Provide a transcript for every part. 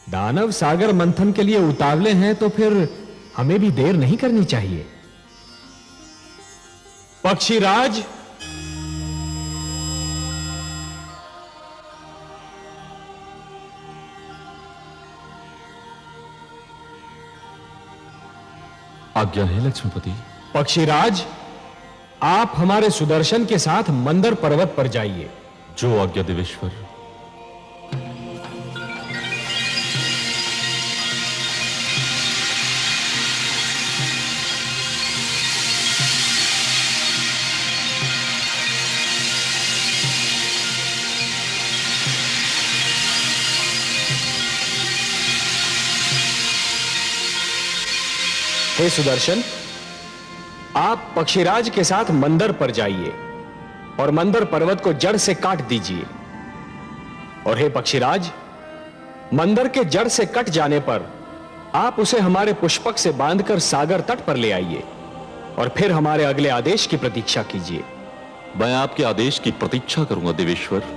दानव सागर मंथन के लिए उतावले हैं तो फिर हमें भी देर नहीं करनी चाहिए। पक्षीराज, आज्ञा है लक्ष्मीपति। पक्षीराज, आप हमारे सुदर्शन के साथ मंदर पर्वत पर जाइए। जो आज्ञा देवेश्वर। हे सुदर्शन, आप पक्षीराज के साथ मंदर पर जाइए और मंदर पर्वत को जड़ से काट दीजिए। और हे पक्षीराज, मंदर के जड़ से कट जाने पर आप उसे हमारे पुष्पक से बांधकर सागर तट पर ले आइए और फिर हमारे अगले आदेश की प्रतीक्षा कीजिए। मैं आपके आदेश की प्रतीक्षा करूंगा देवेश्वर।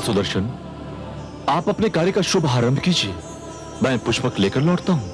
सुदर्शन, आप अपने कार्य का शुभ आरंभ कीजिए। मैं पुष्पक लेकर लौटता हूं।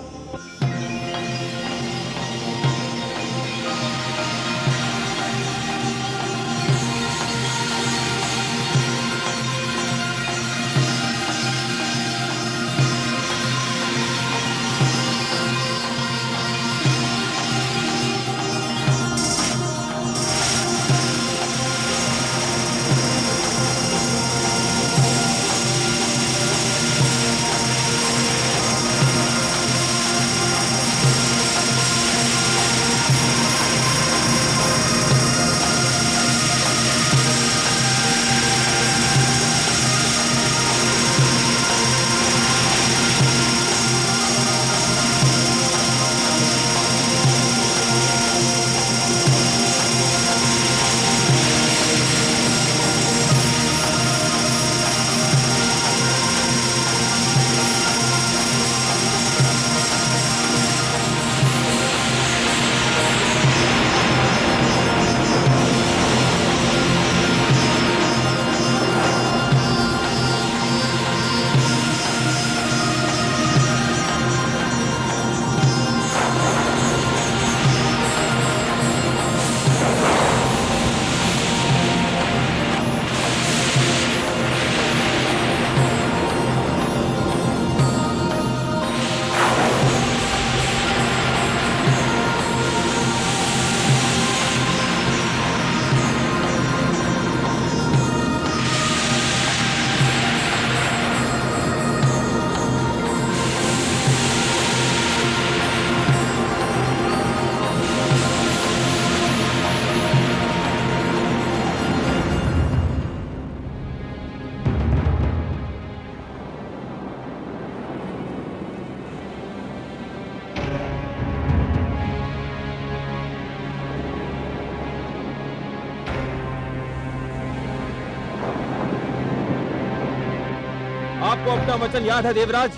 आपको अपना वचन याद है देवराज?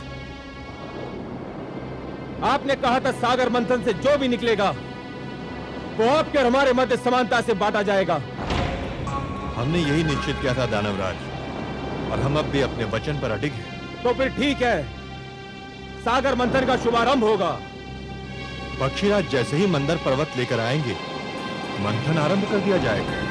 आपने कहा था सागर मंथन से जो भी निकलेगा वो आपके और हमारे मध्य समानता से बांटा जाएगा। हमने यही निश्चित किया था दानवराज, और हम अब भी अपने वचन पर अडिग हैं। तो फिर ठीक है, सागर मंथन का शुभारंभ होगा। पक्षीराज जैसे ही मंदर पर्वत लेकर आएंगे, मंथन आरंभ कर दिया जाएगा।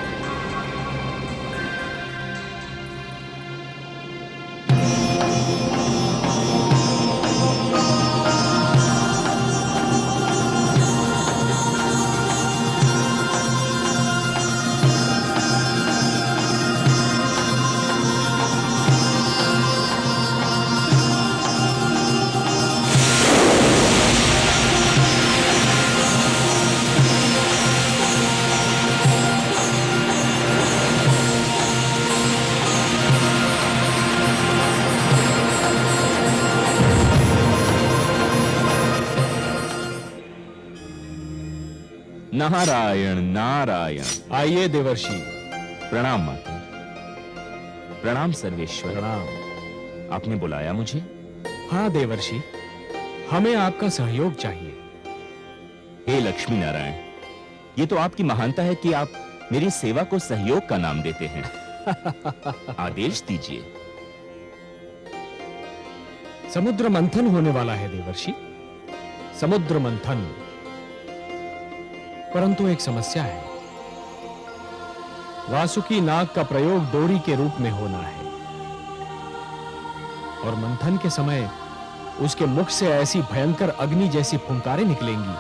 नारायण नारायण। आइए देवर्षि, प्रणाम माता। प्रणाम सर्वेश्वर। प्रणाम। आपने बुलाया मुझे? हाँ देवर्षि, हमें आपका सहयोग चाहिए। हे लक्ष्मी नारायण, ये तो आपकी महानता है कि आप मेरी सेवा को सहयोग का नाम देते हैं। आदेश दीजिए। समुद्र मंथन होने वाला है देवर्षि, समुद्र मंथन। परंतु एक समस्या है। वासुकी नाग का प्रयोग डोरी के रूप में होना है और मंथन के समय उसके मुख से ऐसी भयंकर अग्नि जैसी फुंकारें निकलेंगी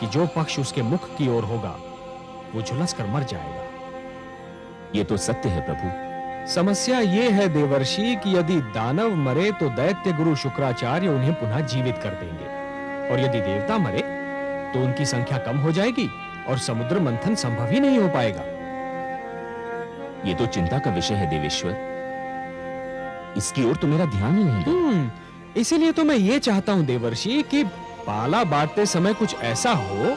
कि जो पक्ष उसके मुख की ओर होगा वो झुलस कर मर जाएगा। ये तो सत्य है प्रभु। समस्या ये है देवर्षि कि यदि दानव मरे तो दैत्य गुरु शुक्राचार्य उन्हें पुनः जीवित कर देंगे, और यदि देवता मरे तो उनकी संख्या कम हो जाएगी और समुद्र मंथन संभव ही नहीं हो पाएगा। ये तो चिंता का विषय है देवेश्वर। इसकी ओर तो मेरा ध्यान ही नहीं गया। इसीलिए तो मैं ये चाहता हूं देवर्षि कि पाला बांटते समय कुछ ऐसा हो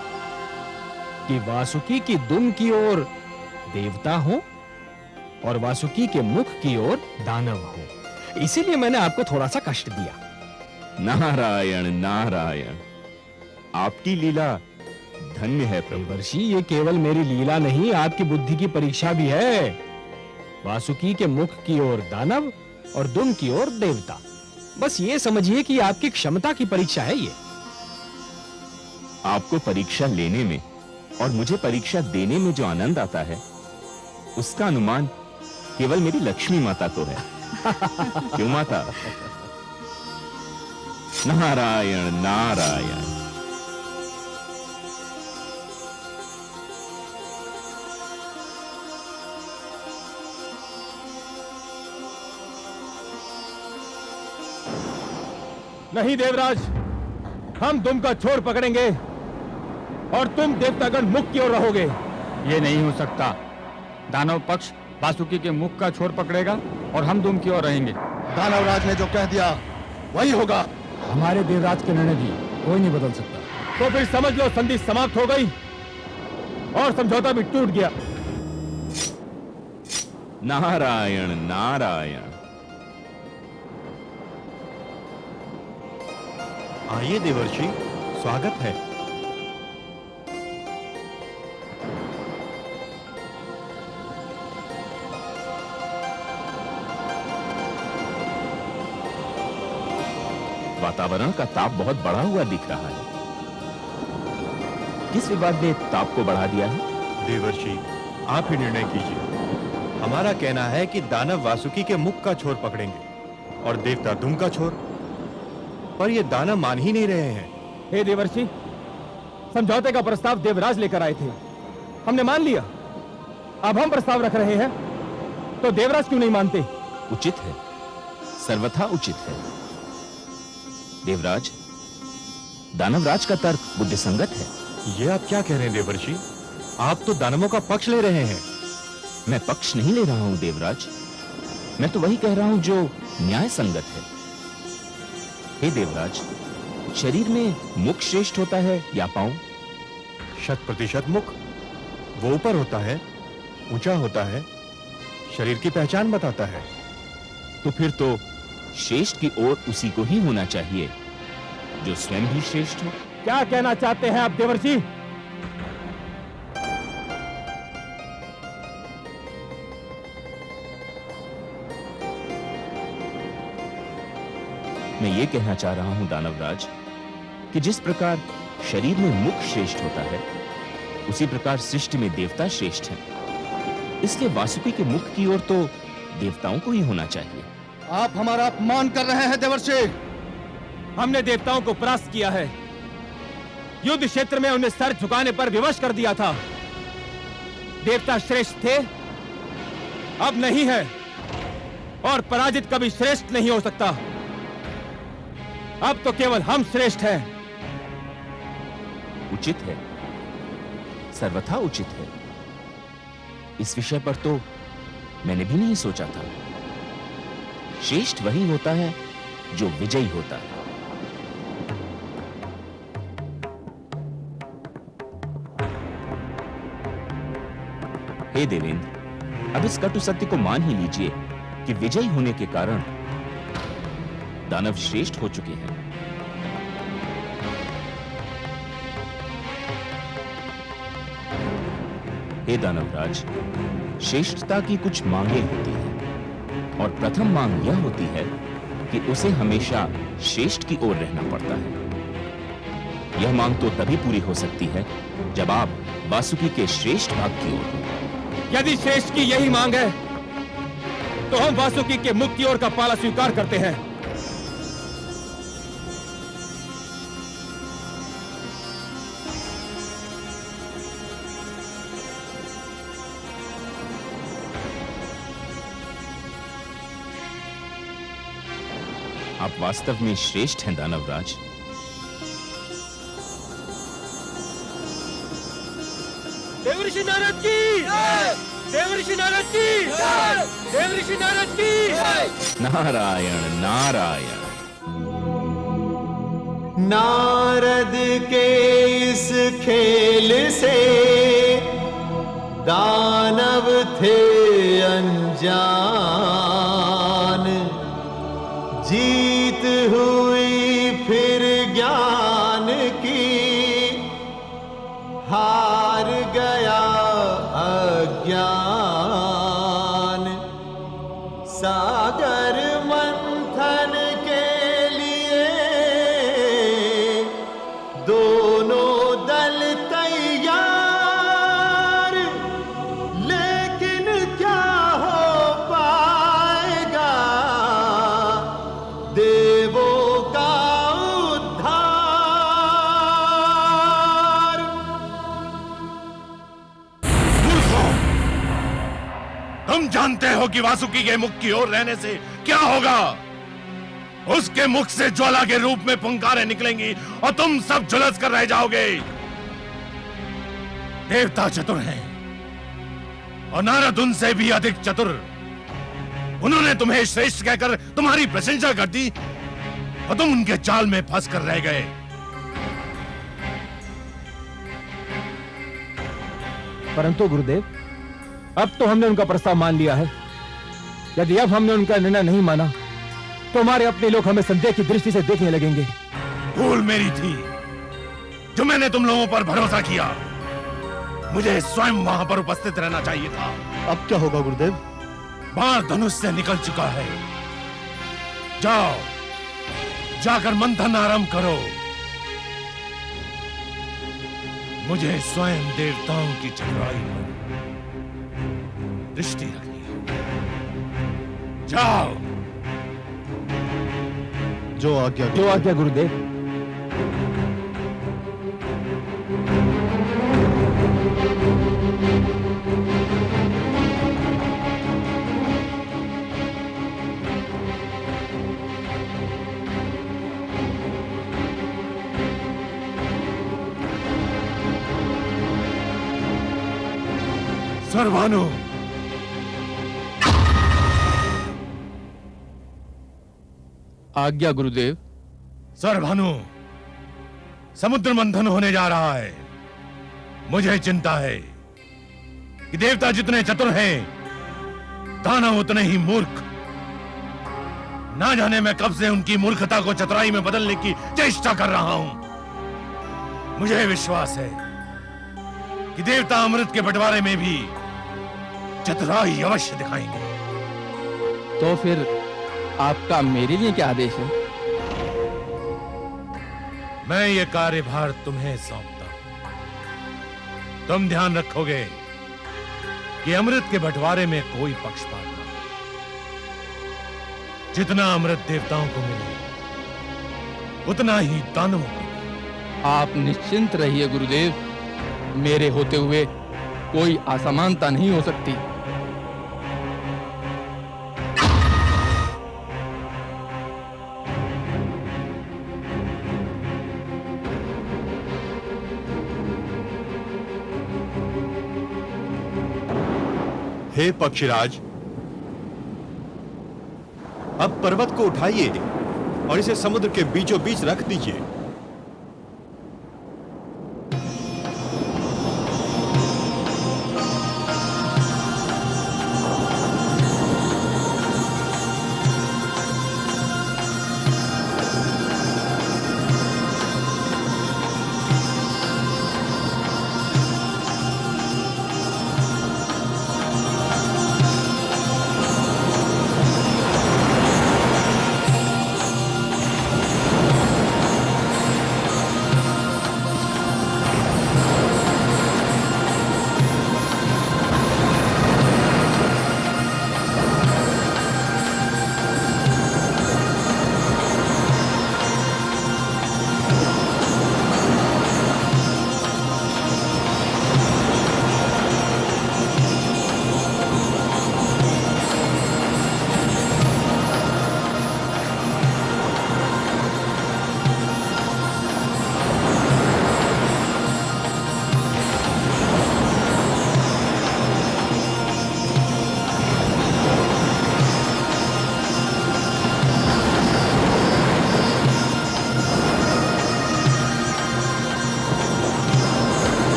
कि वासुकी की दुम की ओर देवता हो और वासुकी के मुख की ओर दानव हो। इसीलिए मैंने आपको थोड़ा सा कष्ट दिया। नारायण नारायण, आपकी लीला धन्य है प्रभु। देवर्षि, ये केवल मेरी लीला नहीं, आपकी बुद्धि की परीक्षा भी है। वासुकी के मुख की ओर दानव और दुम की ओर देवता। बस ये समझिए कि आपकी क्षमता की परीक्षा है ये। आपको परीक्षा लेने में और मुझे परीक्षा देने में जो आनंद आता है उसका अनुमान केवल मेरी लक्ष्मी माता को है। क्यों माता? नारायण नारायण। नहीं देवराज, हम दुम का छोर पकड़ेंगे और तुम देवतागण मुख की ओर रहोगे। ये नहीं हो सकता। दानव पक्ष वासुकी के मुख का छोर पकड़ेगा और हम दुम की ओर रहेंगे। दानवराज ने जो कह दिया वही होगा। हमारे देवराज के निर्णय भी कोई नहीं बदल सकता। तो फिर समझ लो संधि समाप्त हो गई और समझौता भी टूट गया। नारायण नारायण। आइए देवर्षि, स्वागत है। वातावरण का ताप बहुत बढ़ा हुआ दिख रहा है। किस विवाद ने ताप को बढ़ा दिया है? देवर्षि, आप ही निर्णय कीजिए। हमारा कहना है कि दानव वासुकी के मुख का छोर पकड़ेंगे और देवता दुम का छोर, पर ये दानव मान ही नहीं रहे हैं। हे देवर्षि, समझौते का प्रस्ताव देवराज लेकर आए थे, हमने मान लिया। अब हम प्रस्ताव रख रहे हैं तो देवराज क्यों नहीं मानते? उचित है, सर्वथा उचित है। देवराज, दानवराज का तर्क बुद्धिसंगत है। ये आप क्या कह रहे हैं देवर्षि? आप तो दानवों का पक्ष ले रहे हैं। मैं पक्ष नहीं ले रहा हूं देवराज, मैं तो वही कह रहा हूं जो न्याय संगत है। हे देवराज, शरीर में मुख श्रेष्ठ होता है या पांव? 100% मुख। वो ऊपर होता है, ऊंचा होता है, शरीर की पहचान बताता है। तो फिर तो श्रेष्ठ की ओर उसी को ही होना चाहिए जो स्वयं भी श्रेष्ठ हो। क्या कहना चाहते हैं आप देवर्षि? मैं ये कहना चाह रहा हूं दानवराज कि जिस प्रकार शरीर में मुख श्रेष्ठ होता है उसी प्रकार सृष्टि में देवता श्रेष्ठ हैं। इसलिए वासुकी के मुख की ओर तो देवताओं को ही होना चाहिए। आप हमारा अपमान कर रहे हैं देवर्षि। हमने देवताओं को परास्त किया है, युद्ध क्षेत्र में उन्हें सर झुकाने पर विवश कर दिया था। देवता श्रेष्ठ थे, अब नहीं है, और पराजित कभी श्रेष्ठ नहीं हो सकता। अब तो केवल हम श्रेष्ठ हैं। उचित है, सर्वथा उचित है। इस विषय पर तो मैंने भी नहीं सोचा था। श्रेष्ठ वही होता है जो विजयी होता है। हे देवेंद्र, अब इस कटु सत्य को मान ही लीजिए कि विजयी होने के कारण दानव श्रेष्ठ हो चुके हैं। हे दानवराज, श्रेष्ठता की कुछ मांगे होती हैं और प्रथम मांग यह होती है कि उसे हमेशा श्रेष्ठ की ओर रहना पड़ता है। यह मांग तो तभी पूरी हो सकती है जब आप वासुकी के श्रेष्ठ भाग की ओर हो। यदि श्रेष्ठ की यही मांग है तो हम वासुकी के मुख की ओर का पाला स्वीकार करते हैं। आप वास्तव में श्रेष्ठ हैं दानवराज। देवऋषि नारद की जय! देवऋषि नारद की जय! देवऋषि नारद की जय! नारायण नारायण। नारद के इस खेल से दानव थे अनजान, जीत हुई फिर ज्ञान की, हार गया अज्ञान। सागर मंथन के लिए दोनों दल तैयार, लेकिन क्या हो पाएगा देवों का उद्धार। तुम जानते हो कि वासुकी के मुख की ओर रहने से क्या होगा? उसके मुख से ज्वाला के रूप में पुंकारें निकलेंगी और तुम सब झुलस कर रह जाओगे। देवता चतुर हैं और नारद उनसे भी अधिक चतुर। उन्होंने तुम्हें श्रेष्ठ कहकर तुम्हारी प्रशंसा कर दी और तुम उनके जाल में फंस कर रह गए। परंतु गुरुदेव, अब तो हमने उनका प्रस्ताव मान लिया है। यदि अब हमने उनका निर्णय नहीं माना तो हमारे अपने लोग हमें संदेह की दृष्टि से देखने लगेंगे। भूल मेरी थी जो मैंने तुम लोगों पर भरोसा किया। मुझे स्वयं वहां पर उपस्थित रहना चाहिए था। अब क्या होगा गुरुदेव? बाण धनुष से निकल चुका है। जाओ, जाकर मंथन आरंभ करो। मुझे स्वयं देवताओं की चतुराई पर दृष्टि रखनी है। जाओ। जो आज्ञा गुरुदेव। सर्वानु, आज्ञा गुरुदेव। सर्वानु, समुद्र मंथन होने जा रहा है। मुझे चिंता है कि देवता जितने चतुर हैं, दानव उतने ही मूर्ख। ना जाने मैं कब से उनकी मूर्खता को चतुराई में बदलने की चेष्टा कर रहा हूं। मुझे विश्वास है कि देवता अमृत के बंटवारे में भी चतुराई अवश्य दिखाएंगे। तो फिर आपका मेरे लिए क्या आदेश है? मैं ये कार्यभार तुम्हें सौंपता हूं। तुम ध्यान रखोगे कि अमृत के बंटवारे में कोई पक्षपात ना हो। जितना अमृत देवताओं को मिले उतना ही दानवों को। आप निश्चिंत रहिए गुरुदेव, मेरे होते हुए कोई असमानता नहीं हो सकती। हे पक्षीराज, अब पर्वत को उठाइए और इसे समुद्र के बीचों बीच रख दीजिए।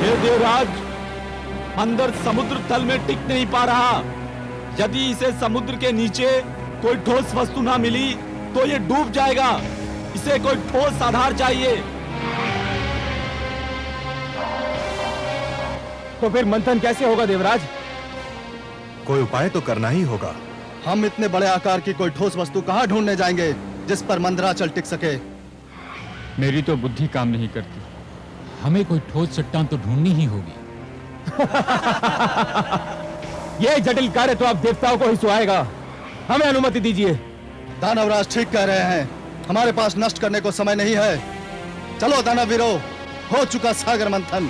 हे देवराज, अंदर समुद्र तल में टिक नहीं पा रहा। यदि इसे समुद्र के नीचे कोई ठोस वस्तु ना मिली तो ये डूब जाएगा। इसे कोई ठोस आधार चाहिए। तो फिर मंथन कैसे होगा देवराज? कोई उपाय तो करना ही होगा। हम इतने बड़े आकार की कोई ठोस वस्तु कहाँ ढूंढने जाएंगे जिस पर मंदराचल टिक सके? मेरी तो बुद्धि काम नहीं करती। हमें कोई ठोस चट्टान तो ढूंढनी ही होगी। यह जटिल कार्य तो आप देवताओं को ही सुहाएगा। हमें अनुमति दीजिए। दानवराज ठीक कह रहे हैं, हमारे पास नष्ट करने को समय नहीं है। चलो दानवीरों, हो चुका सागर मंथन।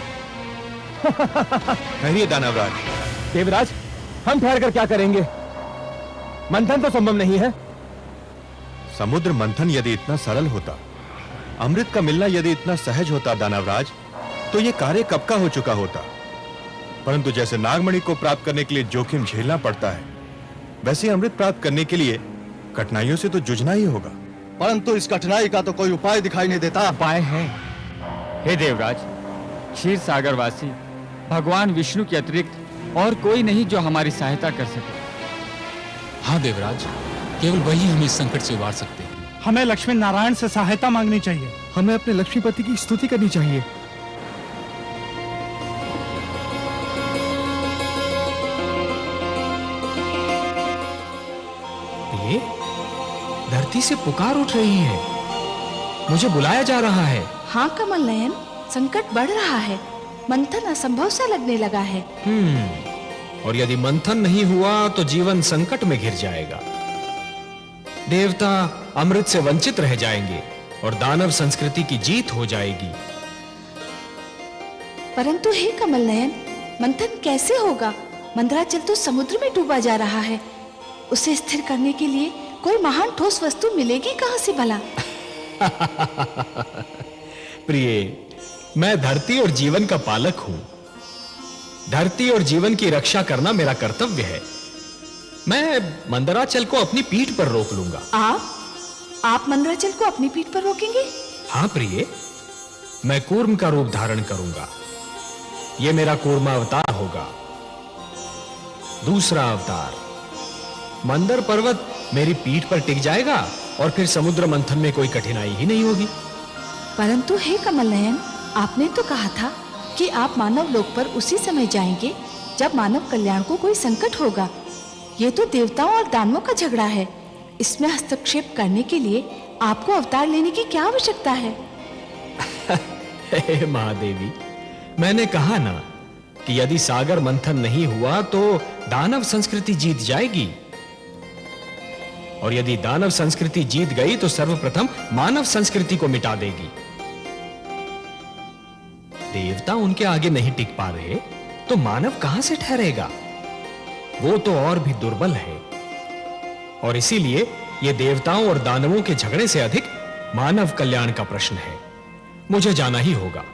कहिए दानवराज। देवराज, हम ठहर कर क्या करेंगे? मंथन तो संभव नहीं है। समुद्र मंथन यदि इतना सरल होता, अमृत का मिलना यदि इतना सहज होता दानवराज, तो यह कार्य कब का हो चुका होता। परंतु जैसे नागमणि को प्राप्त करने के लिए जोखिम झेलना पड़ता है, वैसे अमृत प्राप्त करने के लिए कठिनाइयों से तो जूझना ही होगा। परंतु इस कठिनाई का तो कोई उपाय दिखाई नहीं देता। उपाय है। हे देवराज, क्षीर सागरवासी भगवान विष्णु के अतिरिक्त और कोई नहीं जो हमारी सहायता कर सके। हाँ देवराज, केवल वही हमें इस संकट से उबार सकते हैं। हमें लक्ष्मी नारायण से सहायता मांगनी चाहिए। हमें अपने लक्ष्मीपति की स्तुति करनी चाहिए। ये धरती से पुकार उठ रही है, मुझे बुलाया जा रहा है। हाँ कमल नयन, संकट बढ़ रहा है। मंथन असंभव सा लगने लगा है। और यदि मंथन नहीं हुआ तो जीवन संकट में घिर जाएगा। देवता अमृत से वंचित रह जाएंगे और दानव संस्कृति की जीत हो जाएगी। परंतु हे कमल नयन, मंथन कैसे होगा? मंदराचल तो समुद्र में डूबा जा रहा है। उसे स्थिर करने के लिए कोई महान ठोस वस्तु मिलेगी कहां से भला? प्रिय, मैं धरती और जीवन का पालक हूं। धरती और जीवन की रक्षा करना मेरा कर्तव्य है। मैं मंदराचल को अपनी पीठ पर रोक लूंगा। आप मंदराचल को अपनी पीठ पर रोकेंगे? हाँ प्रिय, मैं कूर्म का रूप धारण करूंगा। यह मेरा कूर्मा अवतार होगा। दूसरा अवतार, मंदर पर्वत मेरी पीठ पर टिक जाएगा और फिर समुद्र मंथन में कोई कठिनाई ही नहीं होगी। परंतु हे कमल नयन, आपने तो कहा था कि आप मानव लोक पर उसी समय जाएंगे जब मानव कल्याण को कोई संकट होगा। ये तो देवताओं और दानवों का झगड़ा है। इसमें हस्तक्षेप करने के लिए आपको अवतार लेने की क्या आवश्यकता है? हे महादेवी, मैंने कहा ना कि यदि सागर मंथन नहीं हुआ तो दानव संस्कृति जीत जाएगी, और यदि दानव संस्कृति जीत गई तो सर्वप्रथम मानव संस्कृति को मिटा देगी। देवता उनके आगे नहीं टिक पा रहे तो मानव कहां से ठहरेगा? वो तो और भी दुर्बल है। और इसीलिए यह देवताओं और दानवों के झगड़े से अधिक मानव कल्याण का प्रश्न है। मुझे जाना ही होगा।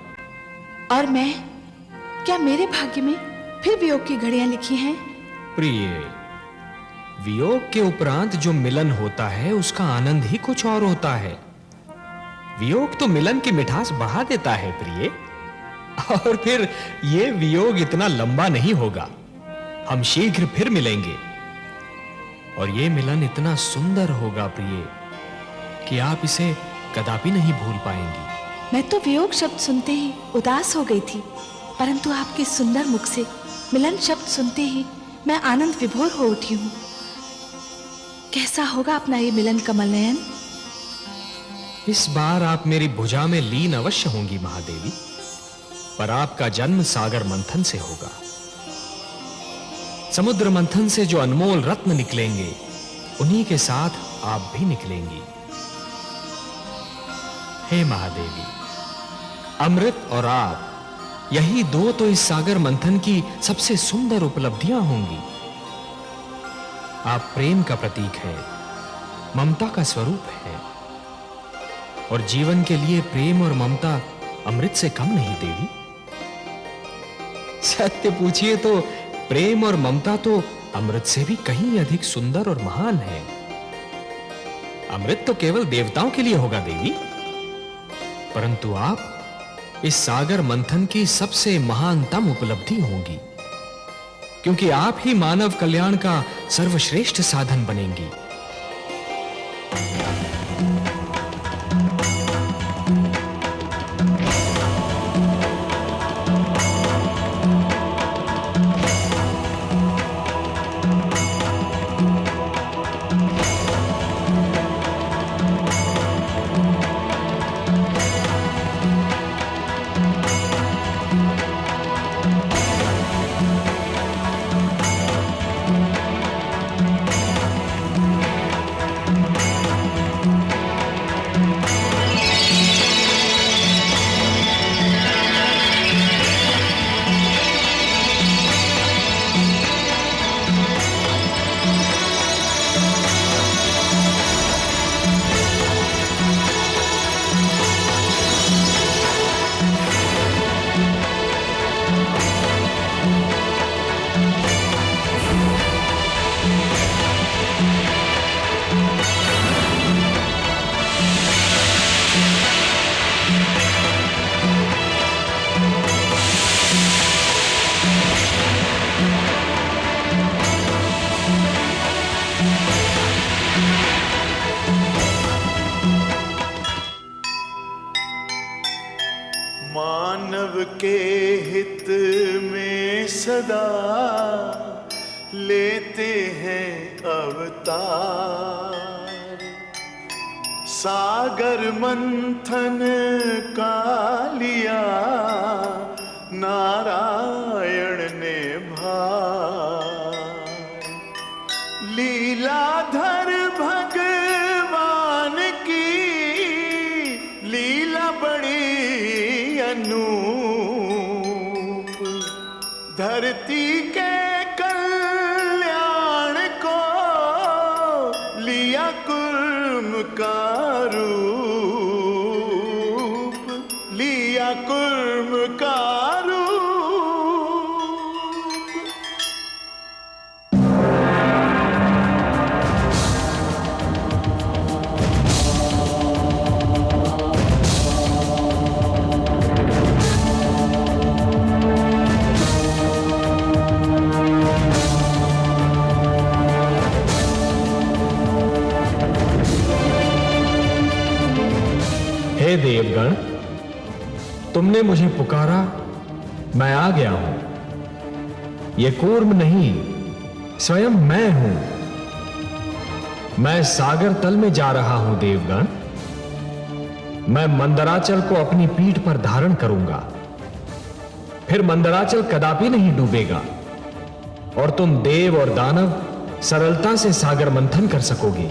और मैं, क्या मेरे भाग्य में फिर वियोग की घड़ियां लिखी हैं? प्रिय, वियोग के उपरांत जो मिलन होता है उसका आनंद ही कुछ और होता है। वियोग तो मिलन की मिठास बढ़ा देता है प्रिय। और फिर यह वियोग इतना लंबा नहीं होगा। हम शीघ्र फिर मिलेंगे और यह मिलन इतना सुंदर होगा प्रिय कि आप इसे कदापि नहीं भूल पाएंगी। मैं तो वियोग शब्द सुनते ही उदास हो गई थी, परंतु आपके सुंदर मुख से मिलन शब्द सुनते ही मैं आनंद विभोर हो उठी हूं। कैसा होगा अपना ये मिलन कमल नयन? इस बार आप मेरी भुजा में लीन अवश्य होंगी महादेवी, पर आपका जन्म सागर मंथन से होगा। समुद्र मंथन से जो अनमोल रत्न निकलेंगे उन्हीं के साथ आप भी निकलेंगी। हे महादेवी, अमृत और आप, यही दो तो इस सागर मंथन की सबसे सुंदर उपलब्धियां होंगी। आप प्रेम का प्रतीक हैं, ममता का स्वरूप है, और जीवन के लिए प्रेम और ममता अमृत से कम नहीं देवी। सत्य पूछिए तो प्रेम और ममता तो अमृत से भी कहीं अधिक सुंदर और महान है। अमृत तो केवल देवताओं के लिए होगा देवी, परंतु इस सागर मंथन की सबसे महानतम उपलब्धि होंगी, क्योंकि आप ही मानव कल्याण का सर्वश्रेष्ठ साधन बनेंगी। मानव के हित में सदा लेते हैं अवतार। सागर मंथन का लिया नारायण ने भार। लीलाधर भगवान की लीला बड़ी अनूप। धरती के कल्याण को लिया कुर्म का रूप, लिया कुर्म का रूप। हे देवगण, तुमने मुझे पुकारा, मैं आ गया हूं। यह कूर्म नहीं, स्वयं मैं हूं। मैं सागर तल में जा रहा हूं देवगण। मैं मंदराचल को अपनी पीठ पर धारण करूंगा, फिर मंदराचल कदापि नहीं डूबेगा और तुम देव और दानव सरलता से सागर मंथन कर सकोगे।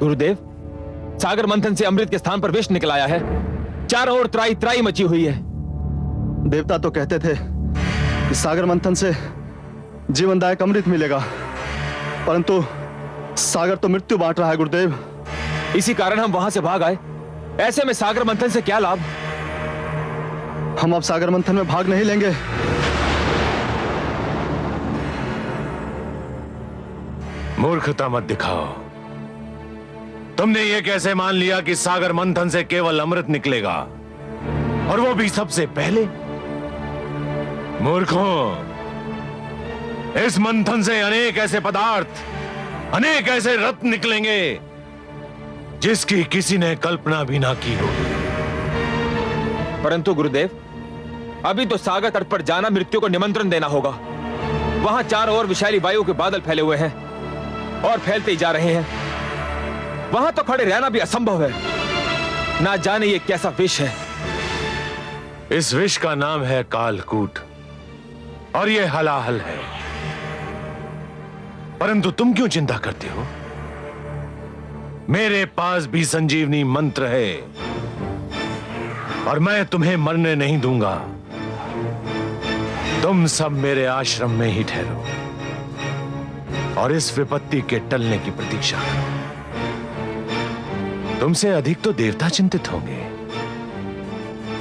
गुरुदेव, सागर मंथन से अमृत के स्थान पर विष निकल आया है। चारों ओर त्राई त्राई मची हुई है। देवता तो कहते थे कि सागर मंथन से जीवनदायक अमृत मिलेगा, परंतु सागर तो मृत्यु बांट रहा है गुरुदेव। इसी कारण हम वहां से भाग आए। ऐसे में सागर मंथन से क्या लाभ? हम अब सागर मंथन में भाग नहीं लेंगे। मूर्खता मत दिखाओ। तुमने ये कैसे मान लिया कि सागर मंथन से केवल अमृत निकलेगा, और वो भी सबसे पहले? मूर्खों, इस मंथन से अनेक ऐसे पदार्थ, अनेक ऐसे रत्न निकलेंगे जिसकी किसी ने कल्पना भी ना की होगी। परंतु गुरुदेव, अभी तो सागर तट पर जाना मृत्यु को निमंत्रण देना होगा। वहां चारों ओर विषैली वायु के बादल फैले हुए हैं और फैलते ही जा रहे हैं। वहां तो खड़े रहना भी असंभव है। ना जाने ये कैसा विष है। इस विष का नाम है कालकूट, और यह हलाहल है। परंतु तुम क्यों चिंता करते हो? मेरे पास भी संजीवनी मंत्र है, और मैं तुम्हें मरने नहीं दूंगा। तुम सब मेरे आश्रम में ही ठहरो और इस विपत्ति के टलने की प्रतीक्षा करो। तुमसे अधिक तो देवता चिंतित होंगे,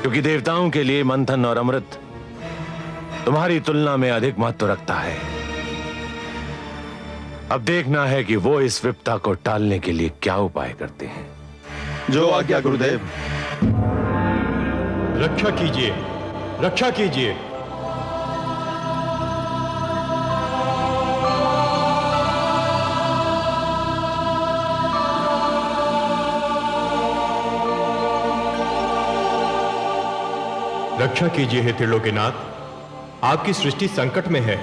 क्योंकि देवताओं के लिए मंथन और अमृत तुम्हारी तुलना में अधिक महत्व रखता है। अब देखना है कि वो इस विपदा को टालने के लिए क्या उपाय करते हैं। जो आज्ञा गुरुदेव। रक्षा कीजिए, रक्षा कीजिए। रक्षा कीजिए हे त्रिलोकीनाथ, आपकी सृष्टि संकट में है।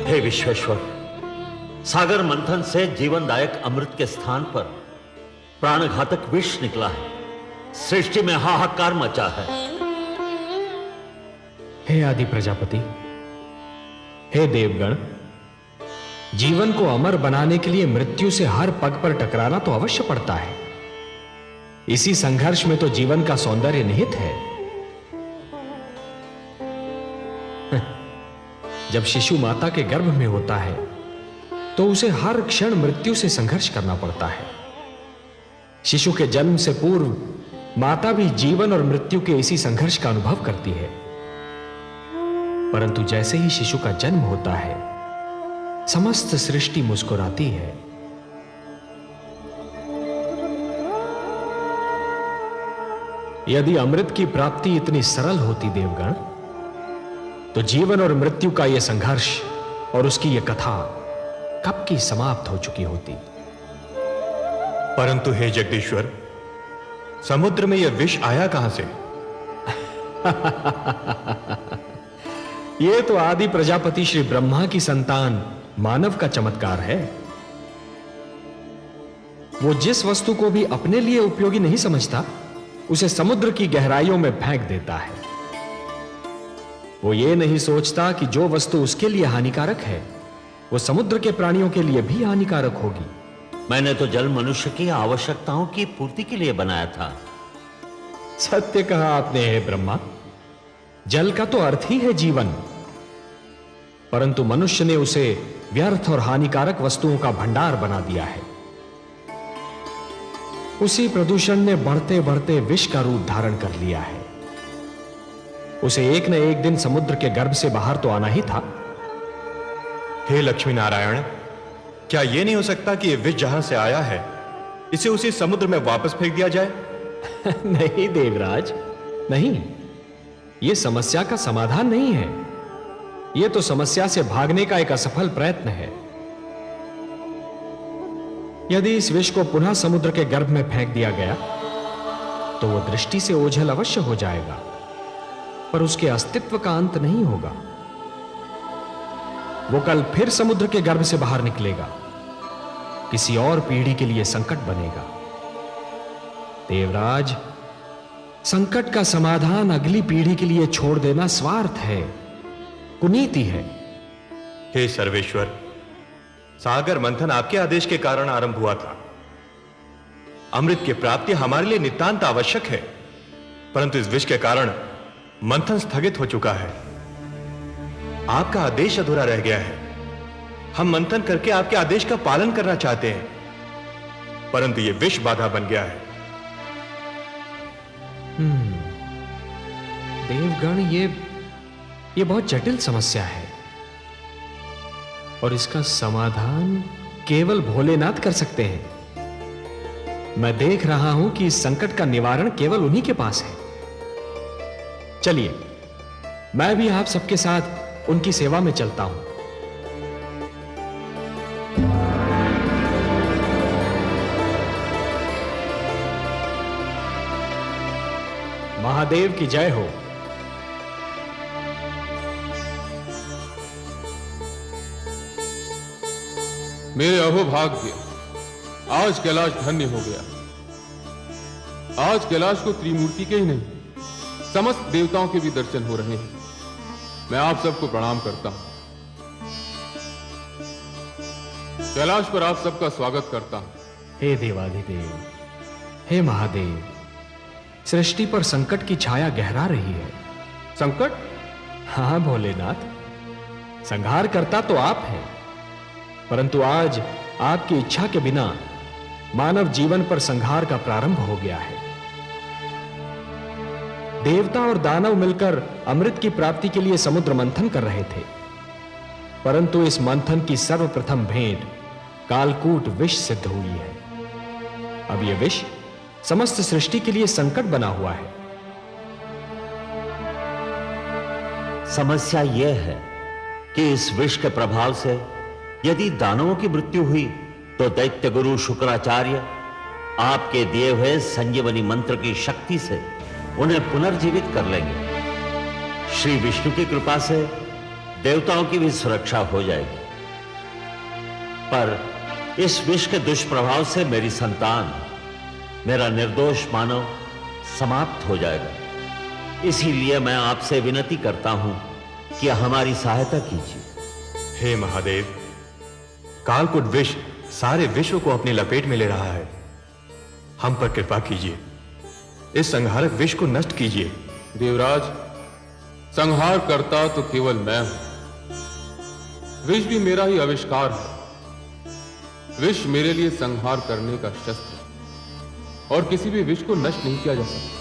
हे विश्वेश्वर, सागर मंथन से जीवनदायक अमृत के स्थान पर प्राणघातक विष निकला है। सृष्टि में हाहाकार मचा है। हे आदि प्रजापति, हे देवगण, जीवन को अमर बनाने के लिए मृत्यु से हर पग पर टकराना तो अवश्य पड़ता है। इसी संघर्ष में तो जीवन का सौंदर्य निहित है। जब शिशु माता के गर्भ में होता है तो उसे हर क्षण मृत्यु से संघर्ष करना पड़ता है। शिशु के जन्म से पूर्व माता भी जीवन और मृत्यु के इसी संघर्ष का अनुभव करती है। परंतु जैसे ही शिशु का जन्म होता है, समस्त सृष्टि मुस्कुराती है। यदि अमृत की प्राप्ति इतनी सरल होती देवगण, तो जीवन और मृत्यु का यह संघर्ष और उसकी यह कथा कब की समाप्त हो चुकी होती। परंतु हे जगदीश्वर, समुद्र में यह विष आया कहां से? यह तो आदि प्रजापति श्री ब्रह्मा की संतान मानव का चमत्कार है। वो जिस वस्तु को भी अपने लिए उपयोगी नहीं समझता, उसे समुद्र की गहराइयों में फेंक देता है। वो ये नहीं सोचता कि जो वस्तु उसके लिए हानिकारक है, वो समुद्र के प्राणियों के लिए भी हानिकारक होगी। मैंने तो जल मनुष्य की आवश्यकताओं की पूर्ति के लिए बनाया था। सत्य कहा आपने हे ब्रह्मा। जल का तो अर्थ ही है जीवन, परंतु मनुष्य ने उसे व्यर्थ और हानिकारक वस्तुओं का भंडार बना दिया है। उसी प्रदूषण ने बढ़ते बढ़ते विष का रूप धारण कर लिया है। उसे एक न एक दिन समुद्र के गर्भ से बाहर तो आना ही था। हे लक्ष्मी नारायण, क्या यह नहीं हो सकता कि यह विष जहां से आया है, इसे उसी समुद्र में वापस फेंक दिया जाए? नहीं देवराज, नहीं। यह समस्या का समाधान नहीं है। यह तो समस्या से भागने का एक असफल प्रयत्न है। यदि इस विष को पुनः समुद्र के गर्भ में फेंक दिया गया, तो वह दृष्टि से ओझल अवश्य हो जाएगा, पर उसके अस्तित्व का अंत नहीं होगा। वो कल फिर समुद्र के गर्भ से बाहर निकलेगा, किसी और पीढ़ी के लिए संकट बनेगा। देवराज, संकट का समाधान अगली पीढ़ी के लिए छोड़ देना स्वार्थ है, कुनीति है। हे सर्वेश्वर, सागर मंथन आपके आदेश के कारण आरंभ हुआ था। अमृत की प्राप्ति हमारे लिए नितांत आवश्यक है, परंतु इस विष के कारण मंथन स्थगित हो चुका है। आपका आदेश अधूरा रह गया है। हम मंथन करके आपके आदेश का पालन करना चाहते हैं, परंतु यह विष बाधा बन गया है। देवगण, ये बहुत जटिल समस्या है और इसका समाधान केवल भोलेनाथ कर सकते हैं। मैं देख रहा हूं कि इस संकट का निवारण केवल उन्हीं के पास है। चलिए, मैं भी आप सबके साथ उनकी सेवा में चलता हूं। महादेव की जय हो। मेरे अहोभाग्य, आज कैलाश धन्य हो गया। आज कैलाश को त्रिमूर्ति के ही नहीं, समस्त देवताओं के भी दर्शन हो रहे हैं। मैं आप सबको प्रणाम करता हूं। कैलाश पर आप सबका स्वागत करता हूं। हे देवाधिदेव, हे महादेव, सृष्टि पर संकट की छाया गहरा रही है। संकट? हाँ भोलेनाथ, संहार करता तो आप हैं, परंतु आज आपकी इच्छा के बिना मानव जीवन पर संहार का प्रारंभ हो गया है। देवता और दानव मिलकर अमृत की प्राप्ति के लिए समुद्र मंथन कर रहे थे, परंतु इस मंथन की सर्वप्रथम भेंट कालकूट विष सिद्ध हुई है। अब यह विष समस्त सृष्टि के लिए संकट बना हुआ है। समस्या यह है कि इस विष के प्रभाव से यदि दानवों की मृत्यु हुई तो दैत्य गुरु शुक्राचार्य आपके दिए हुए संजीवनी मंत्र की शक्ति से उन्हें पुनर्जीवित कर लेंगे। श्री विष्णु की कृपा से देवताओं की भी सुरक्षा हो जाएगी, पर इस विष के दुष्प्रभाव से मेरी संतान, मेरा निर्दोष मानव समाप्त हो जाएगा। इसीलिए मैं आपसे विनती करता हूं कि हमारी सहायता कीजिए। हे महादेव, कालकूट विष सारे विश्व को अपनी लपेट में ले रहा है। हम पर कृपा कीजिए, इस संहारक विष को नष्ट कीजिए। देवराज, संहार करता तो केवल मैं हूं। विष भी मेरा ही आविष्कार है। विष मेरे लिए संहार करने का शस्त्र है और किसी भी विष को नष्ट नहीं किया जा सकता।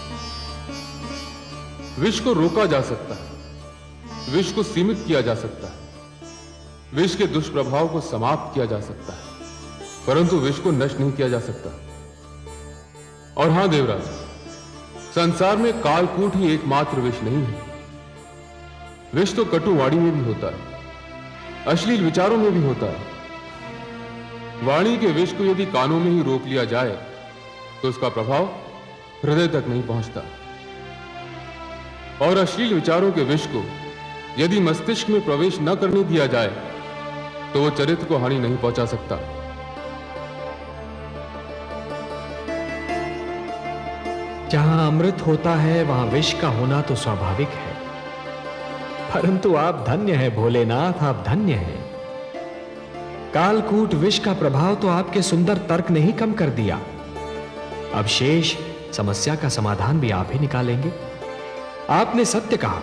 विष को रोका जा सकता है, विष को सीमित किया जा सकता है, विष के दुष्प्रभाव को समाप्त किया जा सकता है, परंतु विष को नष्ट नहीं किया जा सकता। और हां देवराज, संसार में कालकूट ही एकमात्र विष नहीं है। विष तो कटुवाणी में भी होता है, अश्लील विचारों में भी होता है। वाणी के विष को यदि कानों में ही रोक लिया जाए तो उसका प्रभाव हृदय तक नहीं पहुंचता, और अश्लील विचारों के विष को यदि मस्तिष्क में प्रवेश न करने दिया जाए तो वो चरित्र को हानि नहीं पहुंचा सकता। जहां अमृत होता है वहां विष का होना तो स्वाभाविक है, परंतु आप धन्य हैं भोलेनाथ, आप धन्य हैं। कालकूट विष का प्रभाव तो आपके सुंदर तर्क ने ही कम कर दिया। अब शेष समस्या का समाधान भी आप ही निकालेंगे। आपने सत्य कहा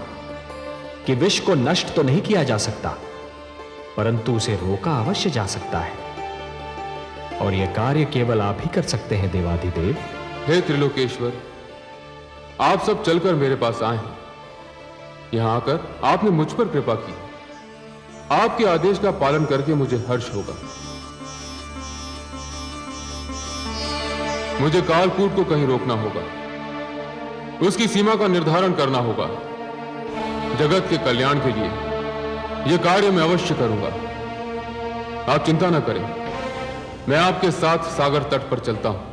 कि विष को नष्ट तो नहीं किया जा सकता, परंतु उसे रोका अवश्य जा सकता है, और यह कार्य केवल आप ही कर सकते हैं देवाधिदेव। हे त्रिलोकेश्वर, आप सब चलकर मेरे पास आए हैं। यहां आकर आपने मुझ पर कृपा की। आपके आदेश का पालन करके मुझे हर्ष होगा। मुझे कालकूट को कहीं रोकना होगा, उसकी सीमा का निर्धारण करना होगा। जगत के कल्याण के लिए यह कार्य मैं अवश्य करूंगा। आप चिंता न करें, मैं आपके साथ सागर तट पर चलता हूं।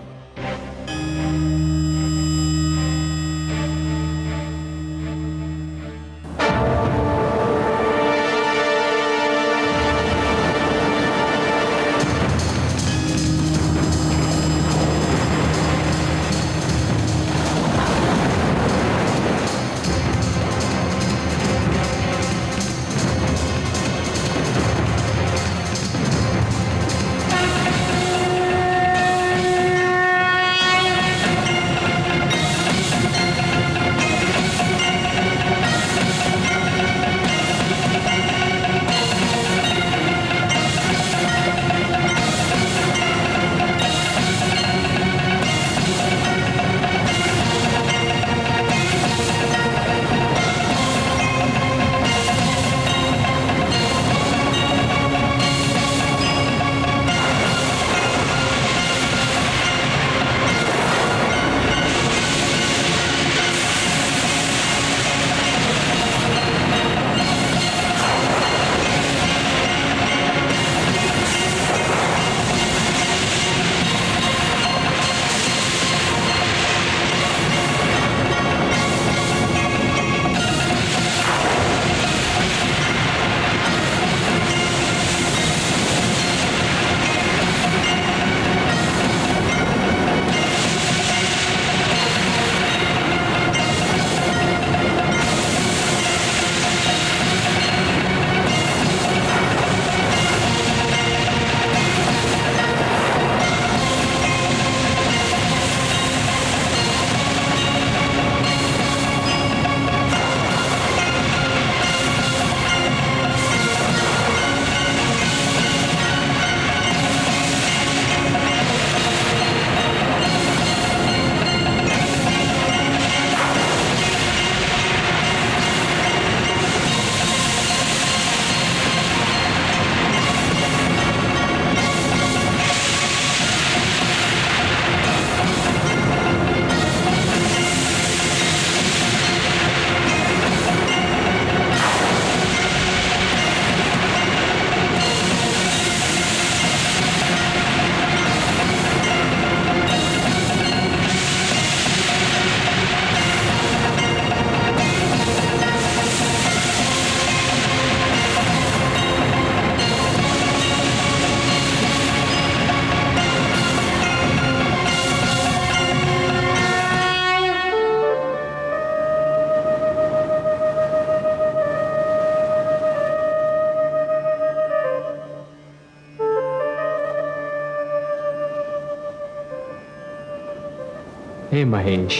हे महेश,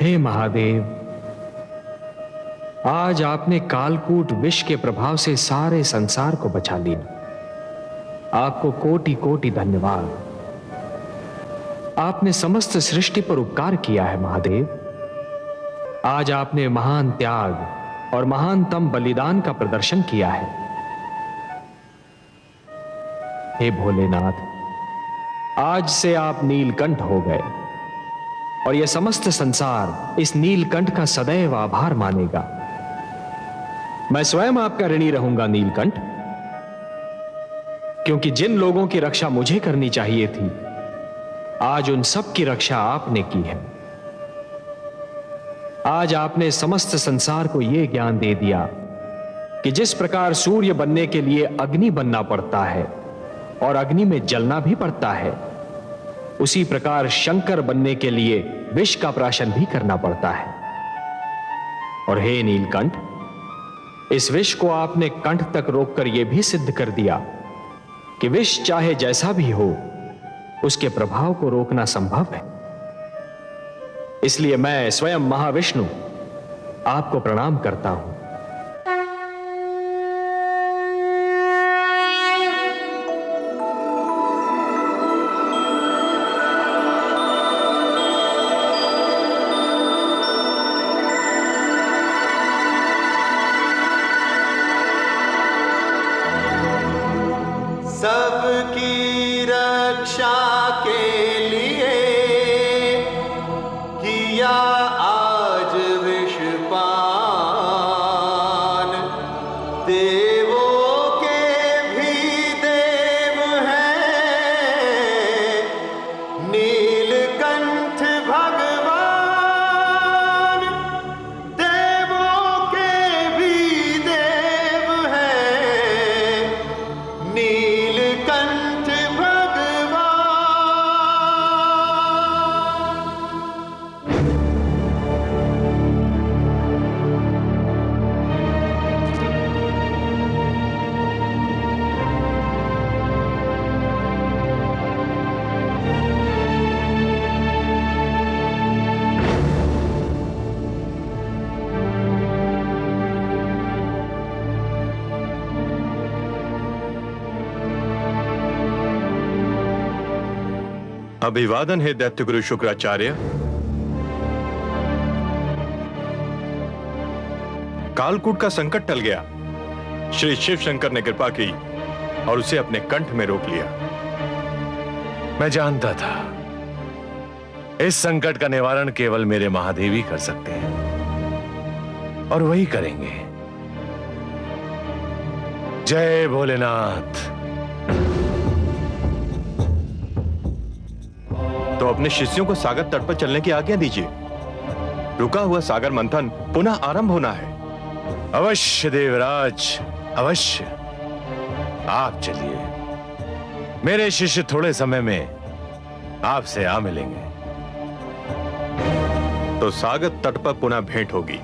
हे महादेव, आज आपने कालकूट विष के प्रभाव से सारे संसार को बचा लिया। आपको कोटि कोटि धन्यवाद। आपने समस्त सृष्टि पर उपकार किया है महादेव। आज आपने महान त्याग और महानतम बलिदान का प्रदर्शन किया है। हे भोलेनाथ, आज से आप नीलकंठ हो गए और यह समस्त संसार इस नीलकंठ का सदैव आभार मानेगा। मैं स्वयं आपका ऋणी रहूंगा नीलकंठ, क्योंकि जिन लोगों की रक्षा मुझे करनी चाहिए थी, आज उन सब की रक्षा आपने की है। आज आपने समस्त संसार को यह ज्ञान दे दिया कि जिस प्रकार सूर्य बनने के लिए अग्नि बनना पड़ता है और अग्नि में जलना भी पड़ता है, उसी प्रकार शंकर बनने के लिए विष का प्राशन भी करना पड़ता है। और हे नीलकंठ, इस विष को आपने कंठ तक रोककर यह भी सिद्ध कर दिया कि विष चाहे जैसा भी हो, उसके प्रभाव को रोकना संभव है। इसलिए मैं स्वयं महाविष्णु आपको प्रणाम करता हूं। सबकी रक्षा के लिए किया आज विषपान, देवों के भी देव हैं नीलकंठ भगवान, देवों के भी देव हैं नीलकंठ भगवान। अभिवादन है दैत्य गुरु शुक्राचार्य। कालकूट का संकट टल गया। श्री शिव शंकर ने कृपा की और उसे अपने कंठ में रोक लिया। मैं जानता था इस संकट का निवारण केवल मेरे महादेव ही कर सकते हैं और वही करेंगे। जय भोलेनाथ। तो अपने शिष्यों को सागर तट पर चलने की आज्ञा दीजिए। रुका हुआ सागर मंथन पुनः आरंभ होना है। अवश्य देवराज, अवश्य। आप चलिए, मेरे शिष्य थोड़े समय में आपसे आ मिलेंगे। तो सागर तट पर पुनः भेंट होगी।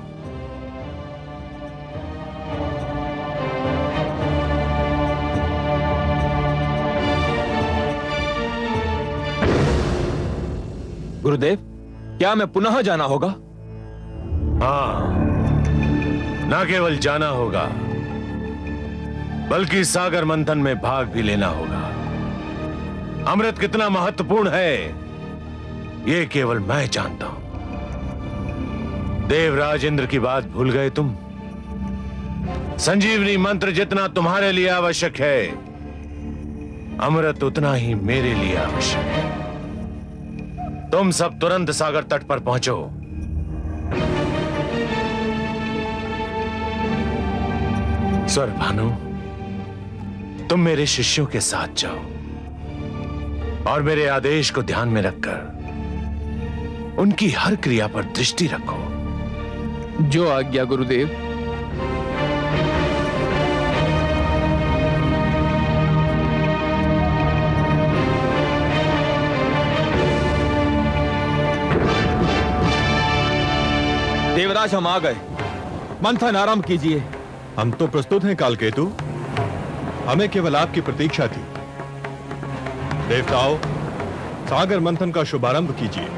गुरुदेव, क्या मैं पुनः जाना होगा? हाँ, न केवल जाना होगा बल्कि सागर मंथन में भाग भी लेना होगा। अमृत कितना महत्वपूर्ण है यह केवल मैं जानता हूं। देवराज इंद्र की बात भूल गए तुम? संजीवनी मंत्र जितना तुम्हारे लिए आवश्यक है, अमृत उतना ही मेरे लिए आवश्यक है। तुम सब तुरंत सागर तट पर पहुंचो। स्वर भानु, तुम मेरे शिष्यों के साथ जाओ और मेरे आदेश को ध्यान में रखकर उनकी हर क्रिया पर दृष्टि रखो। जो आज्ञा गुरुदेव। देवराज, हम आ गए। मंथन आरंभ कीजिए। हम तो प्रस्तुत हैं कालकेतु। हमें केवल आपकी प्रतीक्षा थी। देवताओं, सागर मंथन का शुभारंभ कीजिए।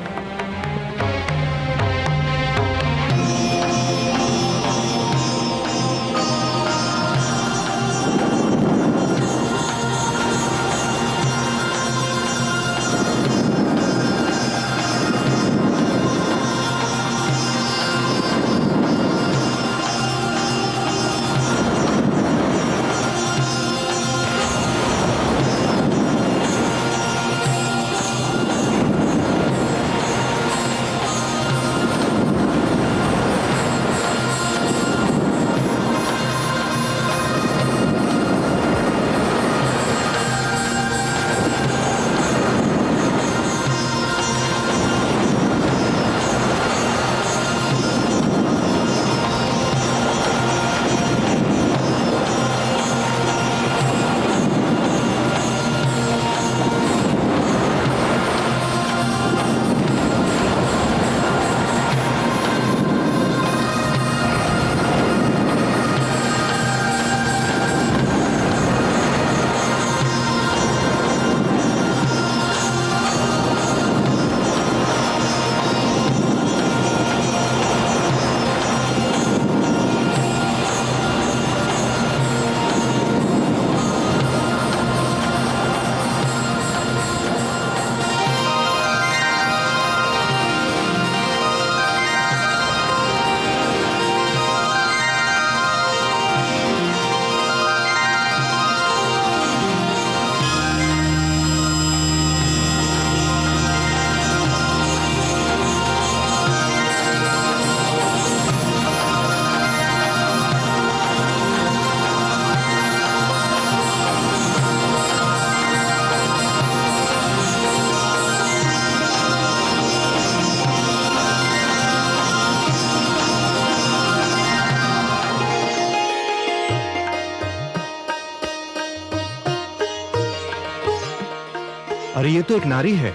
अरे ये तो एक नारी है।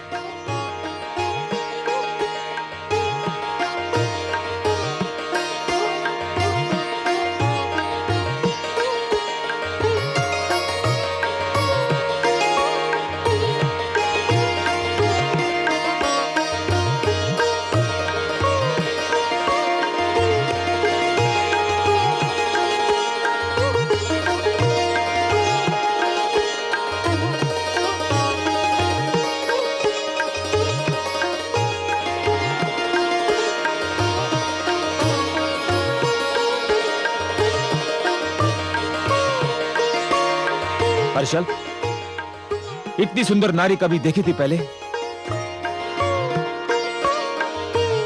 हर्षल, इतनी सुंदर नारी कभी देखी थी पहले?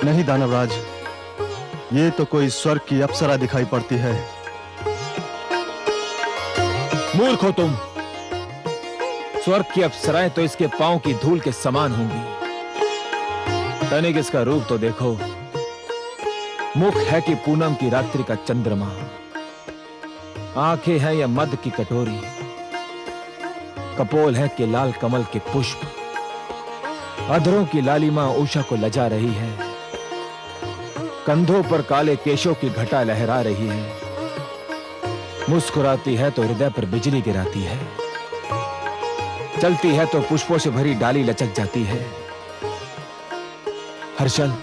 नहीं दानवराज, ये तो कोई स्वर्ग की अप्सरा दिखाई पड़ती है। मूर्ख हो तुम। स्वर्ग की अप्सराएं तो इसके पांव की धूल के समान होंगी। तनिक इसका रूप तो देखो। मुख है कि पूनम की रात्रि का चंद्रमा, आंखें हैं या मद की कटोरी, कपोल है कि लाल कमल के पुष्प, अधरों की लालिमा उषा को लजा रही है, कंधों पर काले केशों की घटा लहरा रही है, मुस्कुराती है तो हृदय पर बिजली गिराती है, चलती है तो पुष्पों से भरी डाली लचक जाती है। हर्षल,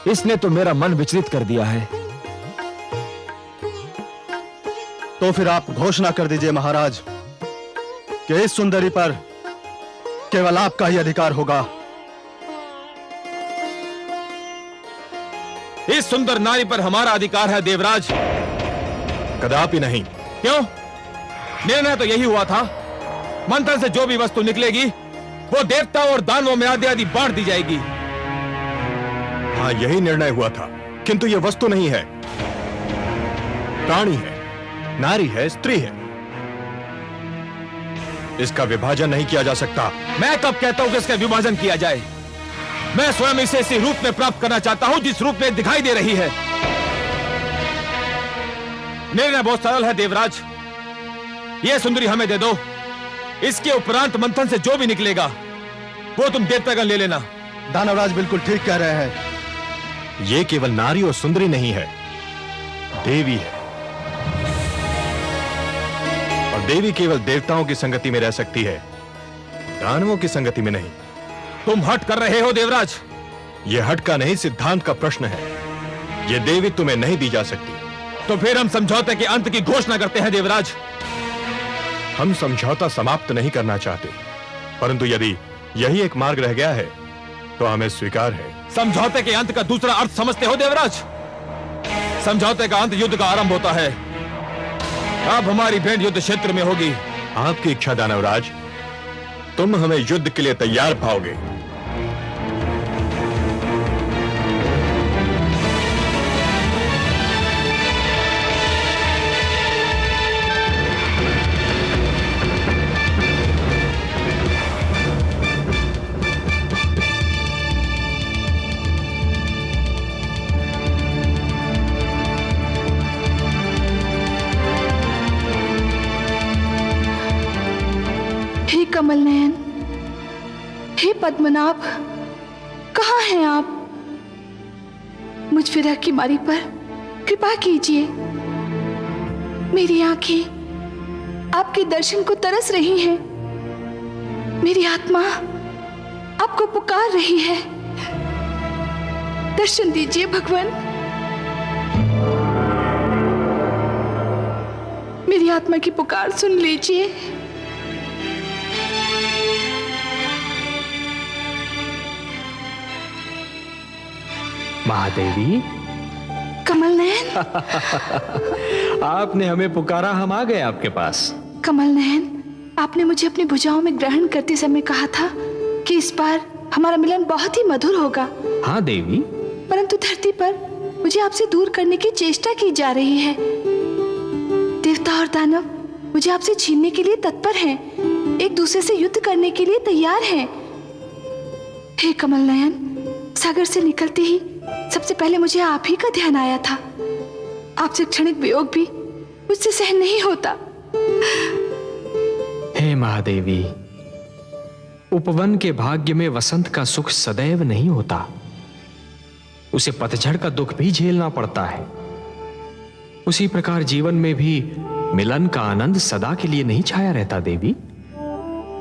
इसने तो मेरा मन विचलित कर दिया है। तो फिर आप घोषणा कर दीजिए महाराज कि इस सुंदरी पर केवल आपका ही अधिकार होगा। इस सुंदर नारी पर हमारा अधिकार है देवराज। कदापि नहीं। क्यों? निर्णय तो यही हुआ था, मंथन से जो भी वस्तु निकलेगी वो देवताओं और दानवों में आदि आदि बांट दी जाएगी। हाँ, यही निर्णय हुआ था, किंतु यह वस्तु नहीं है, प्राणी है, नारी है, स्त्री है। इसका विभाजन नहीं किया जा सकता। मैं कब कहता हूं कि इसका विभाजन किया जाए? मैं स्वयं इसे इसी रूप में प्राप्त करना चाहता हूं जिस रूप में दिखाई दे रही है। निर्णय बहुत सरल है देवराज, यह सुंदरी हमें दे दो। इसके उपरांत मंथन से जो भी निकलेगा वो तुम देवतागण ले लेना। दानवराज बिल्कुल ठीक कह रहे हैं। यह केवल नारी और सुंदरी नहीं है, देवी है। और देवी केवल देवताओं की संगति में रह सकती है, दानवों की संगति में नहीं। तुम हट कर रहे हो देवराज। यह हट का नहीं, सिद्धांत का प्रश्न है। यह देवी तुम्हें नहीं दी जा सकती। तो फिर हम समझौते के अंत की घोषणा करते हैं देवराज। हम समझौता समाप्त नहीं करना चाहते, परंतु यदि यही एक मार्ग रह गया है तो हमें स्वीकार है। समझौते के अंत का दूसरा अर्थ समझते हो देवराज? समझौते का अंत युद्ध का आरंभ होता है। अब हमारी भेंट युद्ध क्षेत्र में होगी। आपकी इच्छा दानवराज, तुम हमें युद्ध के लिए तैयार पाओगे। हे कमल नयन, हे पद्मनाभ, कहाँ हैं आप? मुझ विरह की मारी पर कृपा कीजिए। मेरी आंखें आपके दर्शन को तरस रही हैं। मेरी आत्मा आपको पुकार रही है। दर्शन दीजिए भगवान। मेरी आत्मा की पुकार सुन लीजिए। महादेवी, कमल नयन, आपने हमें पुकारा, हम आ गए आपके पास। कमल नयन, आपने मुझे अपनी भुजाओं में ग्रहण करते समय कहा था कि इस बार हमारा मिलन बहुत ही मधुर होगा। हाँ देवी। परंतु धरती पर मुझे आपसे दूर करने की चेष्टा की जा रही है। देवता और दानव मुझे आपसे छीनने के लिए तत्पर हैं, एक दूसरे से युद्ध करने के लिए तैयार हैं। हे कमल नयन, सागर से निकलते ही सबसे पहले मुझे आप ही का ध्यान आया था। आपसे क्षणिक वियोग भी मुझसे सहन नहीं होता। हे महादेवी, उपवन के भाग्य में वसंत का सुख सदैव नहीं होता, उसे पतझड़ का दुख भी झेलना पड़ता है। उसी प्रकार जीवन में भी मिलन का आनंद सदा के लिए नहीं छाया रहता देवी,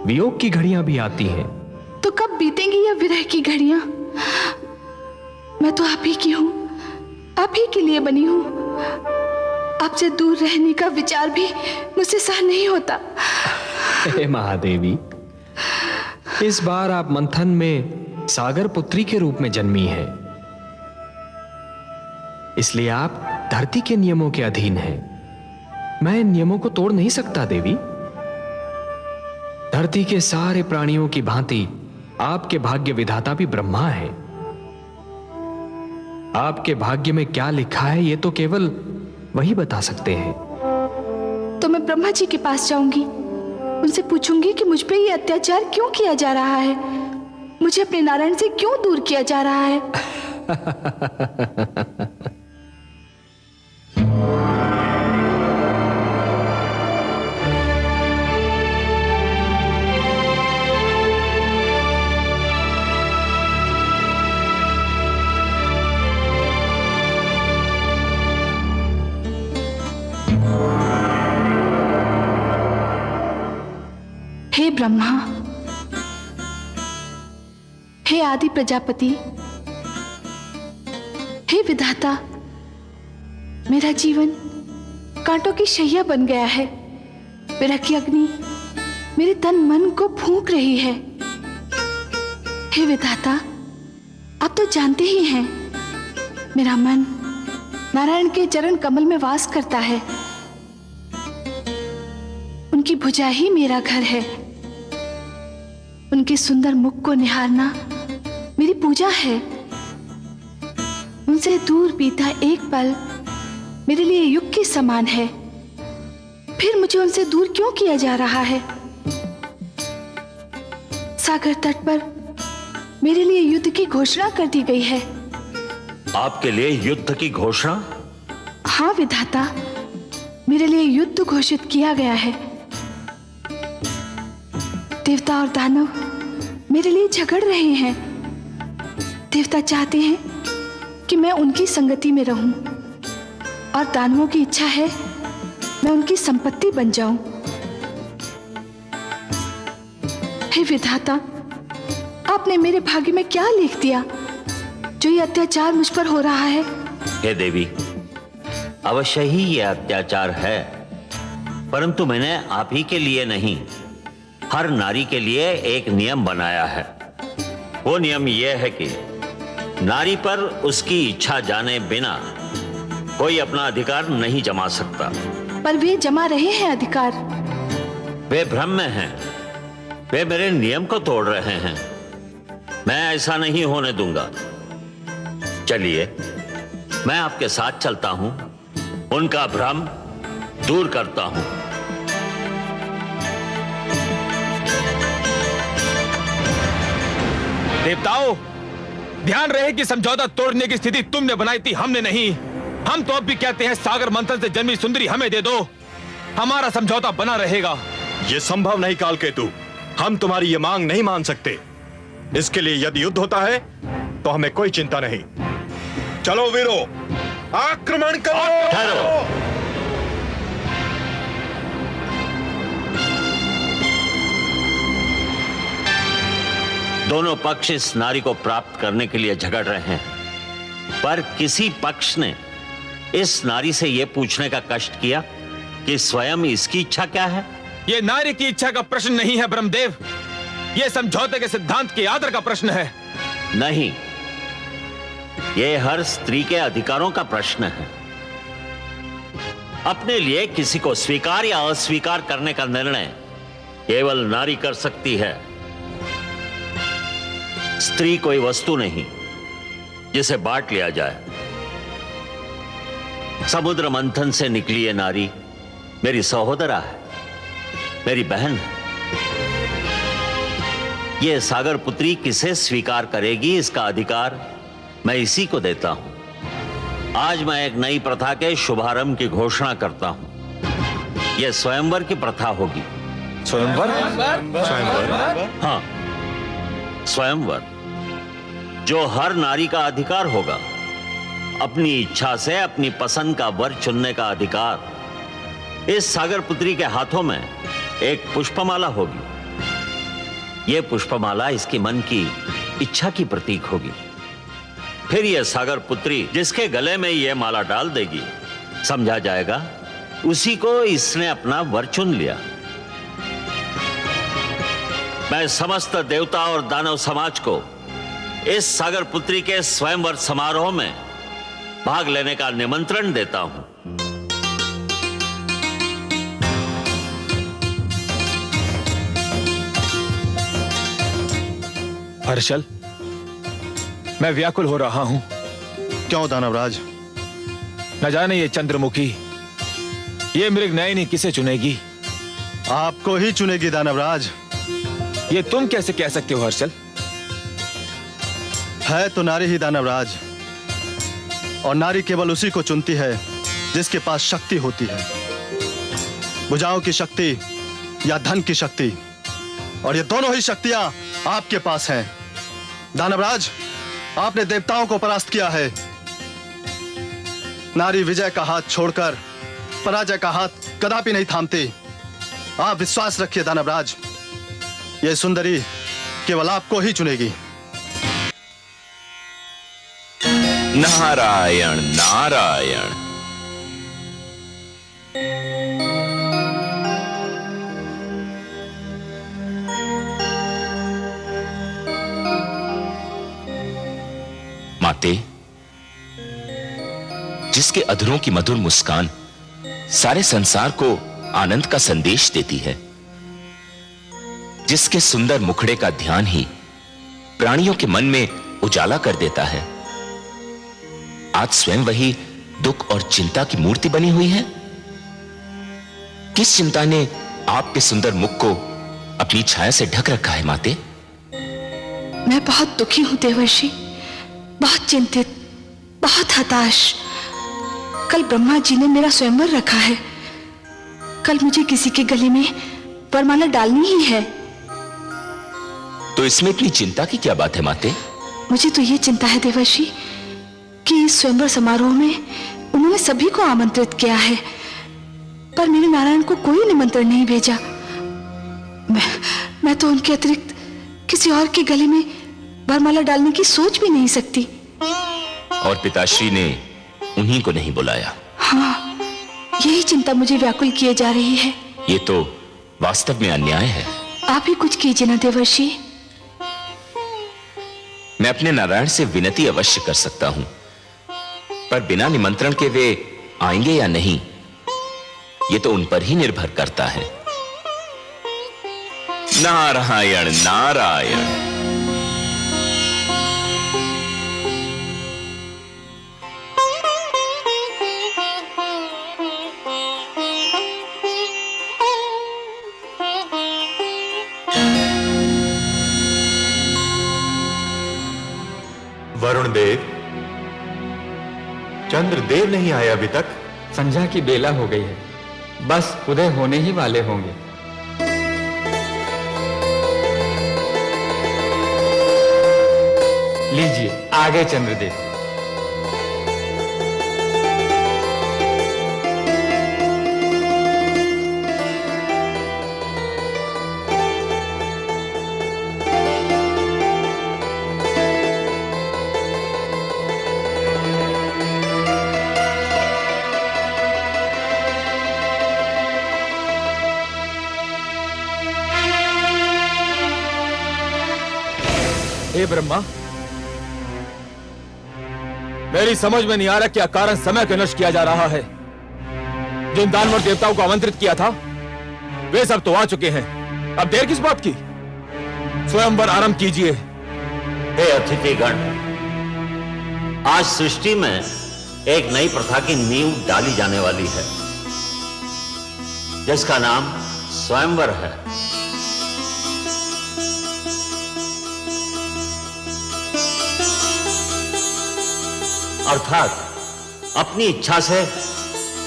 वियोग की घड़ियां भी आती हैं। तो कब बीतेंगी यह विरह की घड़ियां? मैं तो आप ही की हूं, आप ही के लिए बनी हूं। आपसे दूर रहने का विचार भी मुझसे सहन नहीं होता। हे महादेवी, इस बार आप मंथन में सागर पुत्री के रूप में जन्मी हैं, इसलिए आप धरती के नियमों के अधीन हैं। मैं इन नियमों को तोड़ नहीं सकता देवी। धरती के सारे प्राणियों की भांति आपके भाग्य विधाता भी ब्रह्मा है। आपके भाग्य में क्या लिखा है ये तो केवल वही बता सकते हैं। तो मैं ब्रह्मा जी के पास जाऊंगी, उनसे पूछूंगी कि मुझ पे ये अत्याचार क्यों किया जा रहा है, मुझे अपने नारायण से क्यों दूर किया जा रहा है। हे ब्रह्मा, हे आदि प्रजापति, हे विधाता, मेरा जीवन कांटों की शैया बन गया है। विरह की अग्नि मेरे तन मन को फूंक रही है। हे विधाता, आप तो जानते ही हैं, मेरा मन नारायण के चरण कमल में वास करता है। उनकी भुजा ही मेरा घर है। उनके सुंदर मुख को निहारना मेरी पूजा है। उनसे दूर बीता एक पल मेरे लिए युग के समान है। फिर मुझे उनसे दूर क्यों किया जा रहा है? सागर तट पर मेरे लिए युद्ध की घोषणा कर दी गई है। आपके लिए युद्ध की घोषणा? हाँ विधाता, मेरे लिए युद्ध घोषित किया गया है। देवता और दानव मेरे लिए झगड़ रहे हैं। देवता चाहते हैं कि मैं उनकी संगति में रहूं, और दानवों की इच्छा है मैं उनकी संपत्ति बन जाऊं। हे विधाता, आपने मेरे भाग्य में क्या लिख दिया जो ये अत्याचार मुझ पर हो रहा है? हे देवी, अवश्य ही ये अत्याचार है, परंतु मैंने आप ही के लिए नहीं, हर नारी के लिए एक नियम बनाया है। वो नियम यह है कि नारी पर उसकी इच्छा जाने बिना कोई अपना अधिकार नहीं जमा सकता। पर वे जमा रहे हैं अधिकार। वे भ्रम में हैं, वे मेरे नियम को तोड़ रहे हैं। मैं ऐसा नहीं होने दूंगा। चलिए, मैं आपके साथ चलता हूं, उनका भ्रम दूर करता हूं। देवताओं, ध्यान रहे कि समझौता तोड़ने की स्थिति तुमने बनाई थी, हमने नहीं। हम तो अब भी कहते हैं सागर मंथन से जन्मी सुंदरी हमें दे दो, हमारा समझौता बना रहेगा। यह संभव नहीं कालकेतु, हम तुम्हारी ये मांग नहीं मान सकते। इसके लिए यदि युद्ध होता है तो हमें कोई चिंता नहीं। चलो वीरो, आक्रमण करो। ठहरो। दोनों पक्ष इस नारी को प्राप्त करने के लिए झगड़ रहे हैं, पर किसी पक्ष ने इस नारी से यह पूछने का कष्ट किया कि स्वयं इसकी इच्छा क्या है? यह नारी की इच्छा का प्रश्न नहीं है ब्रह्मदेव, यह समझौते के सिद्धांत के आदर का प्रश्न है। नहीं, यह हर स्त्री के अधिकारों का प्रश्न है। अपने लिए किसी को स्वीकार या अस्वीकार करने का निर्णय केवल नारी कर सकती है। स्त्री कोई वस्तु नहीं जिसे बांट लिया जाए। समुद्र मंथन से निकली ये नारी मेरी सहोदरा है, मेरी बहन है। ये सागर पुत्री किसे स्वीकार करेगी, इसका अधिकार मैं इसी को देता हूं। आज मैं एक नई प्रथा के शुभारंभ की घोषणा करता हूं। यह स्वयंवर की प्रथा होगी। स्वयंवर? स्वयंवर? हाँ, स्वयंवर, जो हर नारी का अधिकार होगा, अपनी इच्छा से अपनी पसंद का वर चुनने का अधिकार। इस सागर पुत्री के हाथों में एक पुष्पमाला होगी। यह पुष्पमाला इसकी मन की इच्छा की प्रतीक होगी। फिर यह सागर पुत्री जिसके गले में यह माला डाल देगी, समझा जाएगा उसी को इसने अपना वर चुन लिया। मैं समस्त देवता और दानव समाज को इस सागर पुत्री के स्वयंवर समारोह में भाग लेने का निमंत्रण देता हूं। हर्षल, मैं व्याकुल हो रहा हूं। क्यों दानवराज? न जाने ये चंद्रमुखी, ये मृगनयनी किसे चुनेगी? आपको ही चुनेगी दानवराज। ये तुम कैसे कह सकते हो हर्षल? है तो नारी ही दानवराज, और नारी केवल उसी को चुनती है जिसके पास शक्ति होती है। भुजाओं की शक्ति या धन की शक्ति, और ये दोनों ही शक्तियां आपके पास हैं। दानवराज, आपने देवताओं को परास्त किया है। नारी विजय का हाथ छोड़कर पराजय का हाथ कदापि नहीं थामती। आप विश्वास रखिए दानवराज, यह सुंदरी केवल आपको ही चुनेगी। नारायण नारायण। माते, जिसके अधरों की मधुर मुस्कान सारे संसार को आनंद का संदेश देती है, जिसके सुंदर मुखड़े का ध्यान ही प्राणियों के मन में उजाला कर देता है, आज स्वयं वही दुख और चिंता की मूर्ति बनी हुई है। किस चिंता ने आपके सुंदर मुख को अपनी छाया से ढक रखा है माते? मैं बहुत दुखी हूं देवर्षि, बहुत चिंतित, बहुत हताश। कल ब्रह्मा जी ने मेरा स्वयंवर रखा है। कल मुझे किसी के गले में वरमाला डालनी ही है। तो इसमें इतनी चिंता की क्या बात है माते? मुझे तो ये चिंता है देवर्षि कि इस स्वयंवर समारोह में उन्होंने सभी को आमंत्रित किया है, पर मेरे नारायण को कोई निमंत्रण नहीं भेजा। मैं तो उनके अतिरिक्त किसी और के गले में वरमाला डालने की सोच भी नहीं सकती। और पिताश्री ने उन्हीं को नहीं बुलाया? हाँ, यही चिंता मुझे व्याकुल किए जा रही है। ये तो वास्तव में अन्याय है। आप ही कुछ कीजिए ना देवर्षि। मैं अपने नारायण से विनती अवश्य कर सकता हूं, पर बिना निमंत्रण के वे आएंगे या नहीं, ये तो उन पर ही निर्भर करता है। नारायण नारायण। वरुण देव, चंद्रदेव नहीं आए अभी तक? संध्या की बेला हो गई है, बस उदय होने ही वाले होंगे। लीजिए, आ गए चंद्रदेव। हे ब्रह्मा, मेरी समझ में नहीं आ रहा क्या कारण समय को नष्ट किया जा रहा है। जिन दानवर देवताओं को आमंत्रित किया था वे सब तो आ चुके हैं, अब देर किस बात की? स्वयंवर आरंभ कीजिए। हे अतिथिगण, आज सृष्टि में एक नई प्रथा की नींव डाली जाने वाली है, जिसका नाम स्वयंवर है। अर्थात अपनी इच्छा से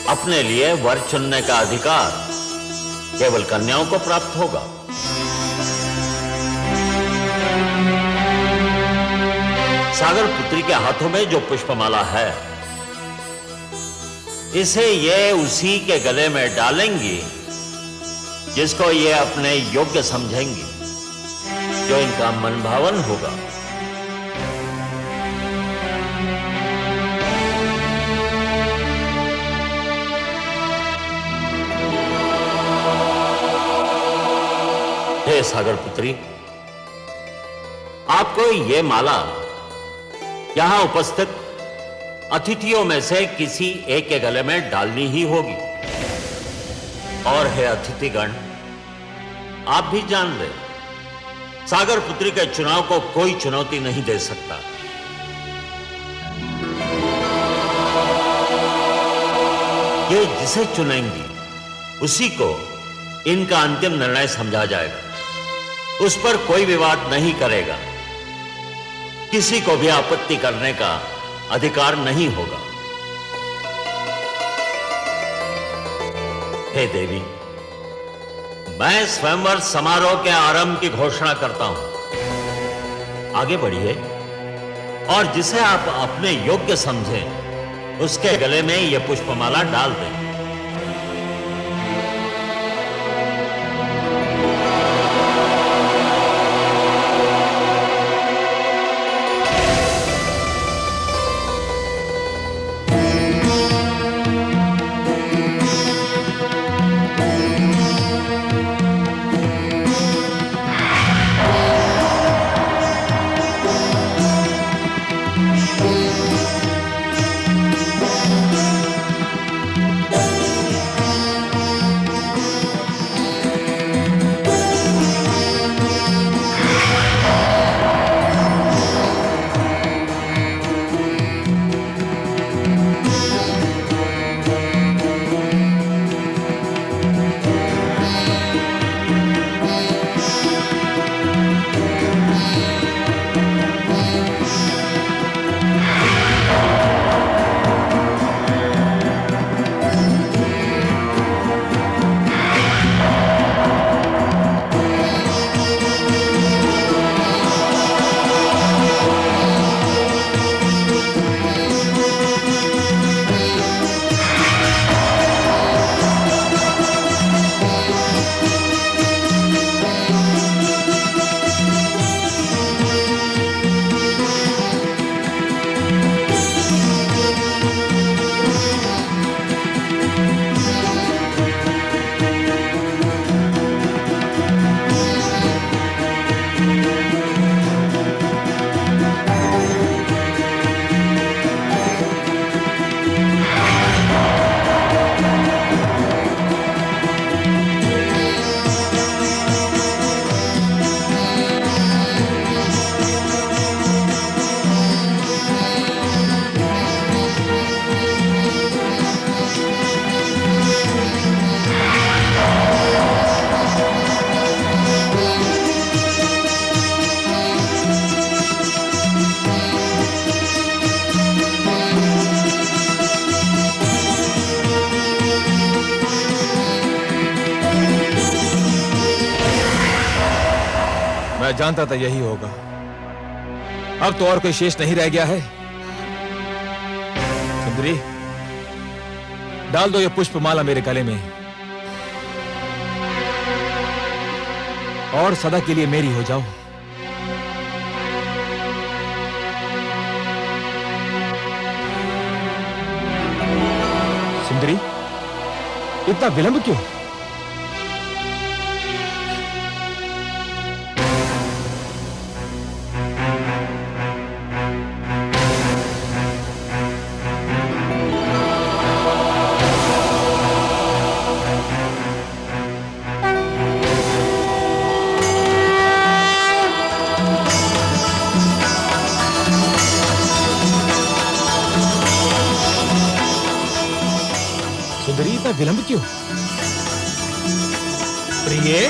अपने लिए वर चुनने का अधिकार केवल कन्याओं को प्राप्त होगा। सागर पुत्री के हाथों में जो पुष्पमाला है, इसे ये उसी के गले में डालेंगी जिसको ये अपने योग्य समझेंगी, जो इनका मनभावन होगा। हे सागर पुत्री, आपको ये माला यहां उपस्थित अतिथियों में से किसी एक के गले में डालनी ही होगी। और हे अतिथिगण, आप भी जान ले, सागर पुत्री के चुनाव को कोई चुनौती नहीं दे सकता। ये जिसे चुनेंगी उसी को इनका अंतिम निर्णय समझा जाएगा। उस पर कोई विवाद नहीं करेगा, किसी को भी आपत्ति करने का अधिकार नहीं होगा। हे देवी, मैं स्वयंवर समारोह के आरंभ की घोषणा करता हूं। आगे बढ़िए और जिसे आप अपने योग्य समझें उसके गले में यह पुष्पमाला डाल दें। मैं जानता था यही होगा। अब तो और कोई शेष नहीं रह गया है। सुंदरी, डाल दो ये पुष्पमाला मेरे गले में और सदा के लिए मेरी हो जाओ। सुंदरी, इतना विलंब क्यों? सुंदरी, इतना विलंब क्यों? प्रिय,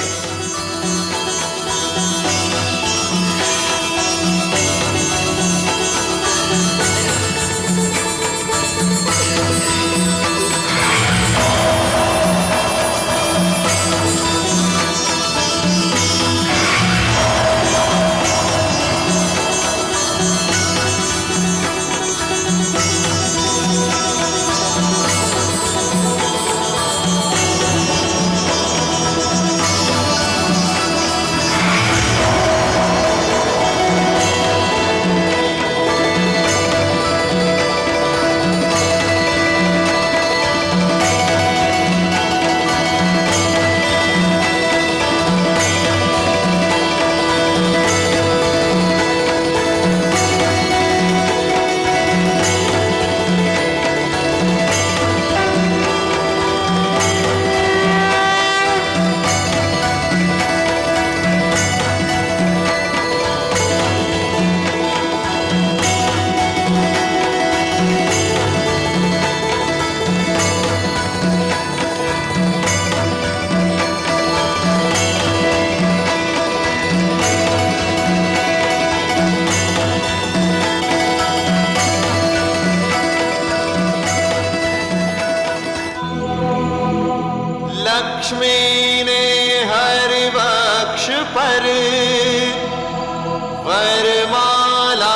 वरमाला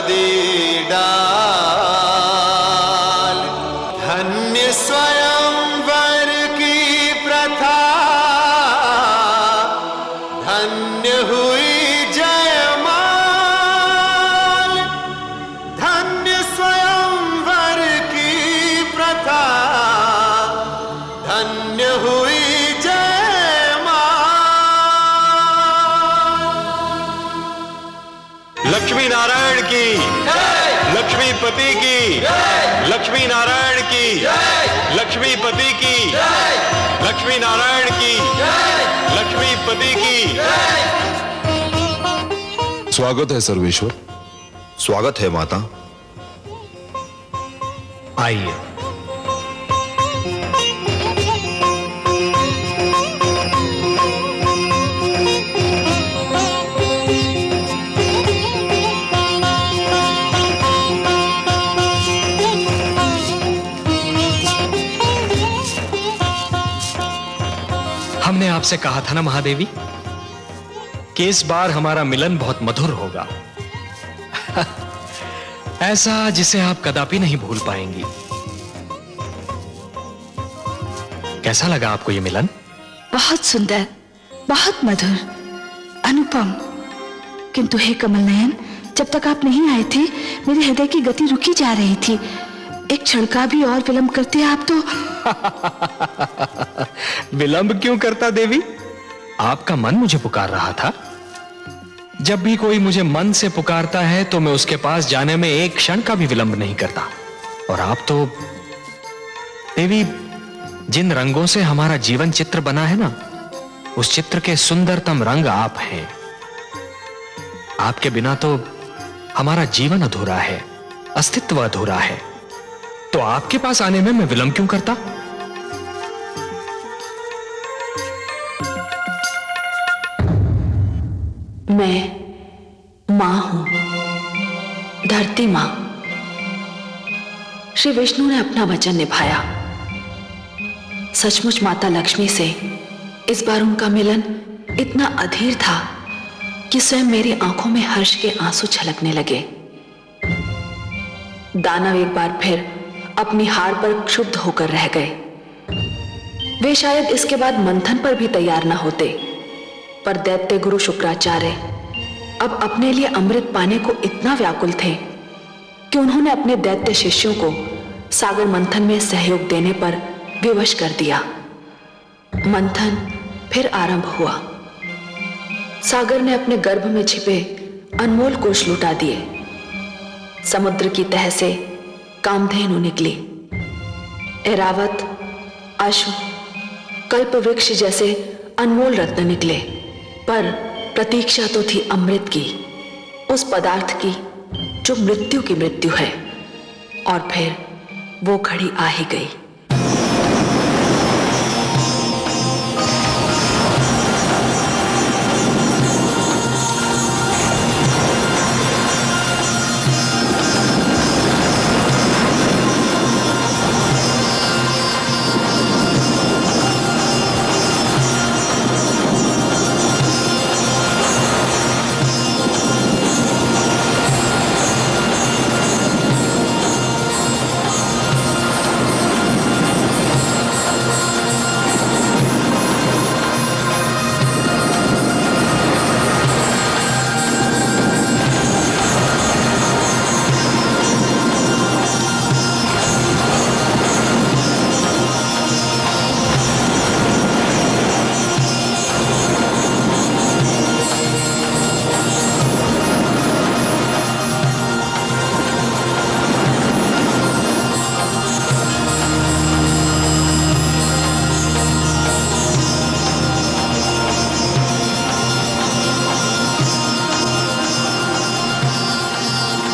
दे डाल। धन्य स्वयंवर की प्रथा, धन्य हुई जयमाल। धन्य स्वयंवर की प्रथा, धन्य हुई लक्ष्मी नारायण की, लक्ष्मीपति की, लक्ष्मी नारायण की, लक्ष्मीपति की, लक्ष्मी नारायण की, लक्ष्मीपति की। स्वागत है सर्वेश्वर। स्वागत है माता। आइए। हमने आपसे कहा था ना महादेवी कि इस बार हमारा मिलन बहुत मधुर होगा। ऐसा जिसे आप कदापि नहीं भूल पाएंगी। कैसा लगा आपको ये मिलन? बहुत सुंदर, बहुत मधुर, अनुपम। किंतु हे कमल नयन, जब तक आप नहीं आए थे मेरे हृदय की गति रुकी जा रही थी। एक क्षण का भी और विलंब करते आप तो। विलंब क्यों करता देवी? आपका मन मुझे पुकार रहा था। जब भी कोई मुझे मन से पुकारता है तो मैं उसके पास जाने में एक क्षण का भी विलंब नहीं करता। और आप तो देवी, जिन रंगों से हमारा जीवन चित्र बना है ना, उस चित्र के सुंदरतम रंग आप हैं। आपके बिना तो हमारा जीवन अधूरा है, अस्तित्व अधूरा है। तो आपके पास आने में मैं विलंब क्यों करता? मैं मां हूं, धरती मां। श्री विष्णु ने अपना वचन निभाया। सचमुच माता लक्ष्मी से इस बार उनका मिलन इतना अधीर था कि स्वयं मेरी आंखों में हर्ष के आंसू छलकने लगे। दानव एक बार फिर अपनी हार पर क्षुब्ध होकर रह गए। वे शायद इसके बाद मंथन पर भी तैयार न होते, पर दैत्य गुरु शुक्राचार्य अब अपने लिए अमृत पाने को इतना व्याकुल थे कि उन्होंने अपने दैत्य शिष्यों को सागर मंथन में सहयोग देने पर विवश कर दिया। मंथन फिर आरंभ हुआ। सागर ने अपने गर्भ में छिपे अनमोल कोष लुटा दिए। समुद्र की तह से कामधेनु निकली। ऐरावत, अश्व, कल्प वृक्ष जैसे अनमोल रत्न निकले। पर प्रतीक्षा तो थी अमृत की, उस पदार्थ की जो मृत्यु की मृत्यु है। और फिर वो घड़ी आ ही गई।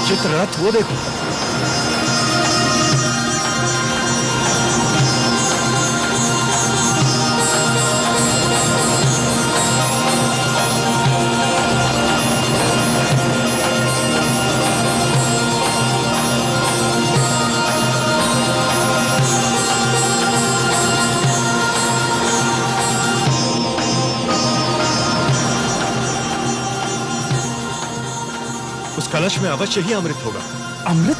चित्ररथ वो देखो। कलश में अवश्य ही अमृत होगा। अमृत?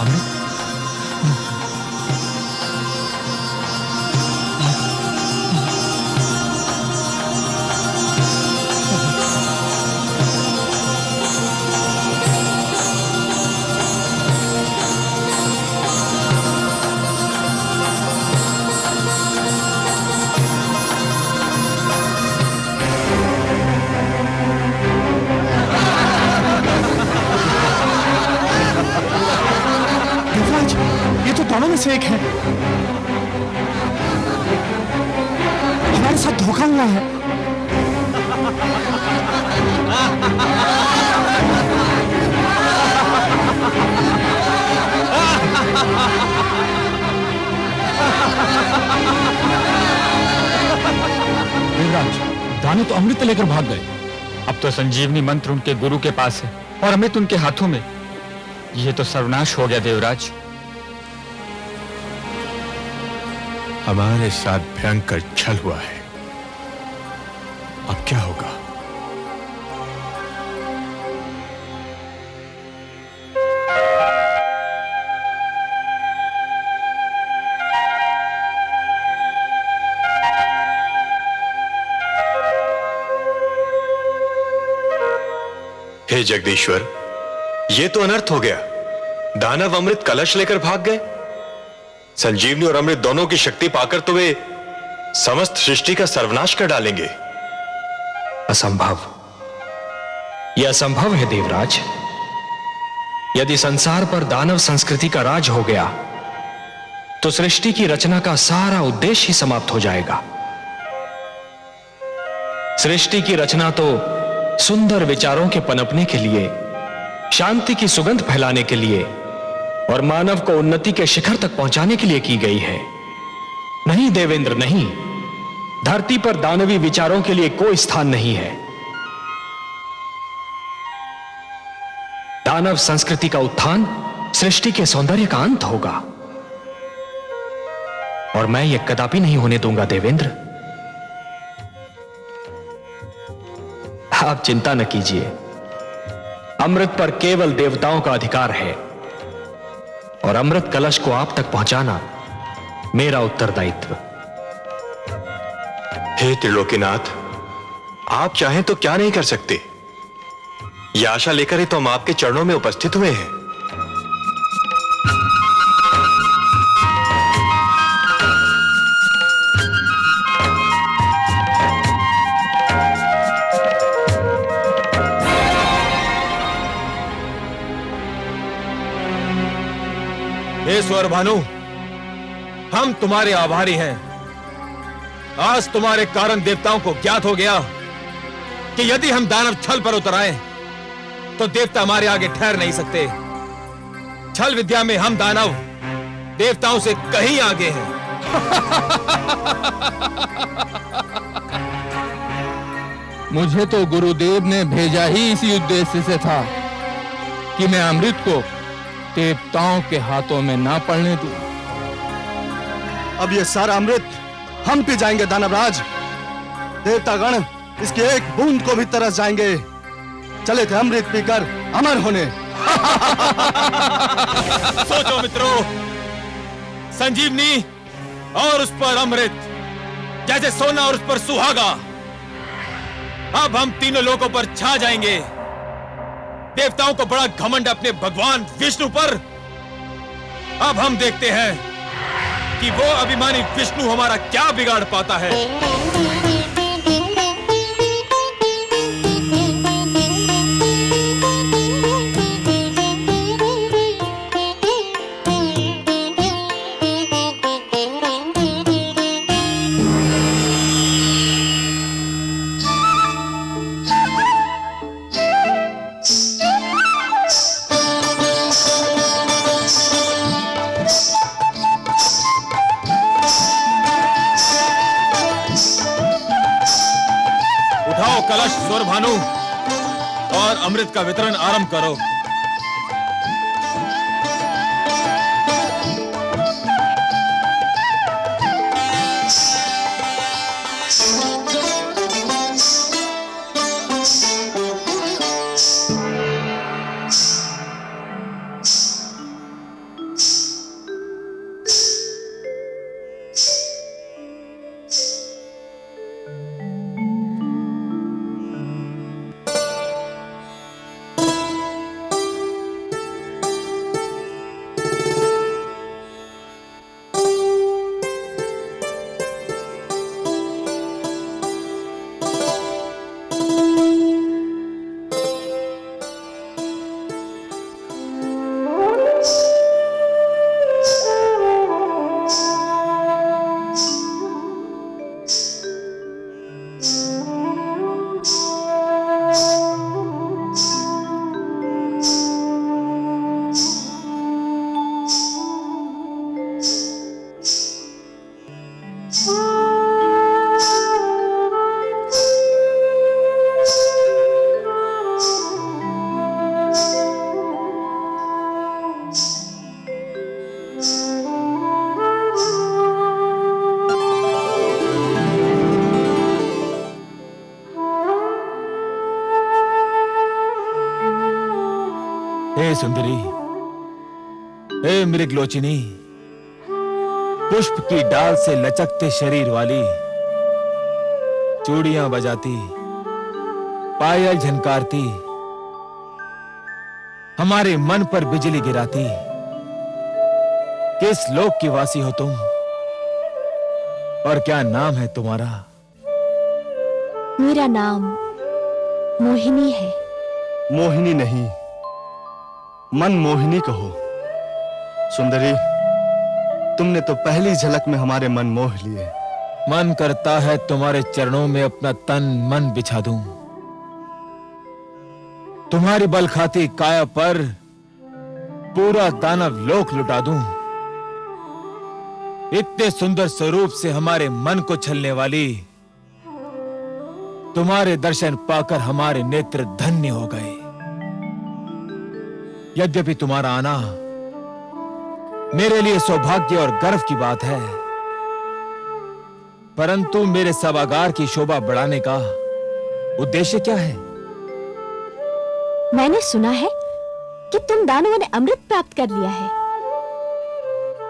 अमृत? देवराज, ये तो दोनों में से एक है। हमारे साथ धोखा हुआ है। देवराज, दानव तो अमृत लेकर भाग गए। अब तो संजीवनी मंत्र उनके गुरु के पास है और अमृत उनके हाथों में। ये तो सर्वनाश हो गया देवराज। हमारे साथ भयंकर छल हुआ है, अब क्या होगा? हे जगदीश्वर, ये तो अनर्थ हो गया। दानव अमृत कलश लेकर भाग गए। संजीवनी और अमृत दोनों की शक्ति पाकर तो वे समस्त सृष्टि का सर्वनाश कर डालेंगे। असंभव। यह असंभव है देवराज। यदि संसार पर दानव संस्कृति का राज हो गया तो सृष्टि की रचना का सारा उद्देश्य ही समाप्त हो जाएगा। सृष्टि की रचना तो सुंदर विचारों के पनपने के लिए, शांति की सुगंध फैलाने के लिए और मानव को उन्नति के शिखर तक पहुंचाने के लिए की गई है। नहीं देवेंद्र, नहीं। धरती पर दानवी विचारों के लिए कोई स्थान नहीं है। दानव संस्कृति का उत्थान सृष्टि के सौंदर्य का अंत होगा और मैं यह कदापि नहीं होने दूंगा देवेंद्र। आप चिंता न कीजिए। अमृत पर केवल देवताओं का अधिकार है और अमृत कलश को आप तक पहुंचाना मेरा उत्तरदायित्व। हे त्रिलोकीनाथ, आप चाहें तो क्या नहीं कर सकते। यह आशा लेकर ही तो हम आपके चरणों में उपस्थित हुए हैं। हे स्वर भानु, हम तुम्हारे आभारी हैं। आज तुम्हारे कारण देवताओं को ज्ञात हो गया कि यदि हम दानव छल पर उतर आए तो देवता हमारे आगे ठहर नहीं सकते। छल विद्या में हम दानव देवताओं से कहीं आगे हैं। मुझे तो गुरुदेव ने भेजा ही इसी उद्देश्य से था कि मैं अमृत को देवताओं के हाथों में ना पड़ने दूं। अब ये सारा अमृत हम पी जाएंगे दानवराज। देवतागण इसकी एक बूंद को भी तरस जाएंगे। चले थे अमृत पीकर अमर होने। सोचो मित्रों, संजीवनी और उस पर अमृत जैसे सोना और उस पर सुहागा। अब हम तीनों लोगों पर छा जाएंगे। देवताओं को बड़ा घमंड अपने भगवान विष्णु पर। अब हम देखते हैं कि वो अभिमानी विष्णु हमारा क्या बिगाड़ पाता है। कलश स्वर भानु और अमृत का वितरण आरंभ करो। हे सुंदरी, हे मृगलोचिनी, पुष्प की डाल से लचकते शरीर वाली, चूड़ियां बजाती, पायल झनकारती, हमारे मन पर बिजली गिराती, किस लोक की वासी हो तुम और क्या नाम है तुम्हारा? मेरा नाम मोहिनी है। मोहिनी नहीं, मन मोहिनी कहो। सुंदरी, तुमने तो पहली झलक में हमारे मन मोह लिए। मन करता है तुम्हारे चरणों में अपना तन मन बिछा दूं, तुम्हारी बल खाती काया पर पूरा दानव लोक लुटा दूं। इतने सुंदर स्वरूप से हमारे मन को छलने वाली, तुम्हारे दर्शन पाकर हमारे नेत्र धन्य हो गए। यद्यपि तुम्हारा आना मेरे लिए सौभाग्य और गर्व की बात है, परंतु मेरे सभागार की शोभा बढ़ाने का उद्देश्य क्या है? मैंने सुना है कि तुम दानवों ने अमृत प्राप्त कर लिया है।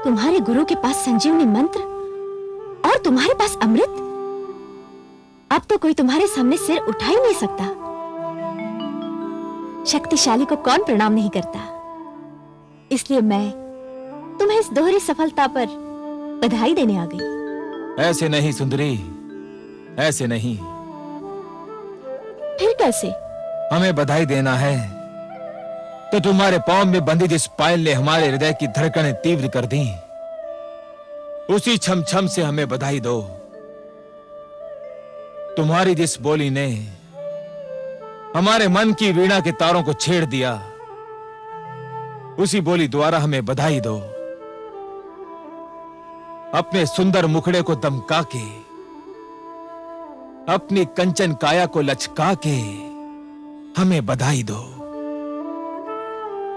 तुम्हारे गुरु के पास संजीवनी मंत्र और तुम्हारे पास अमृत। अब तो कोई तुम्हारे सामने सिर उठा ही नहीं सकता। शक्तिशाली को कौन प्रणाम नहीं करता। इसलिए मैं तुम्हें इस दोहरी सफलता पर बधाई देने आ गई। ऐसे नहीं सुंदरी, ऐसे नहीं। फिर कैसे? हमें बधाई देना है तो तुम्हारे पांव में बंधी जिस पायल ने हमारे हृदय की धड़कनें तीव्र कर दी, उसी छम छम से हमें बधाई दो। तुम्हारी जिस बोली ने हमारे मन की वीणा के तारों को छेड़ दिया, उसी बोली द्वारा हमें बधाई दो। अपने सुंदर मुखड़े को दमका के, अपनी कंचन काया को लचका के हमें बधाई दो।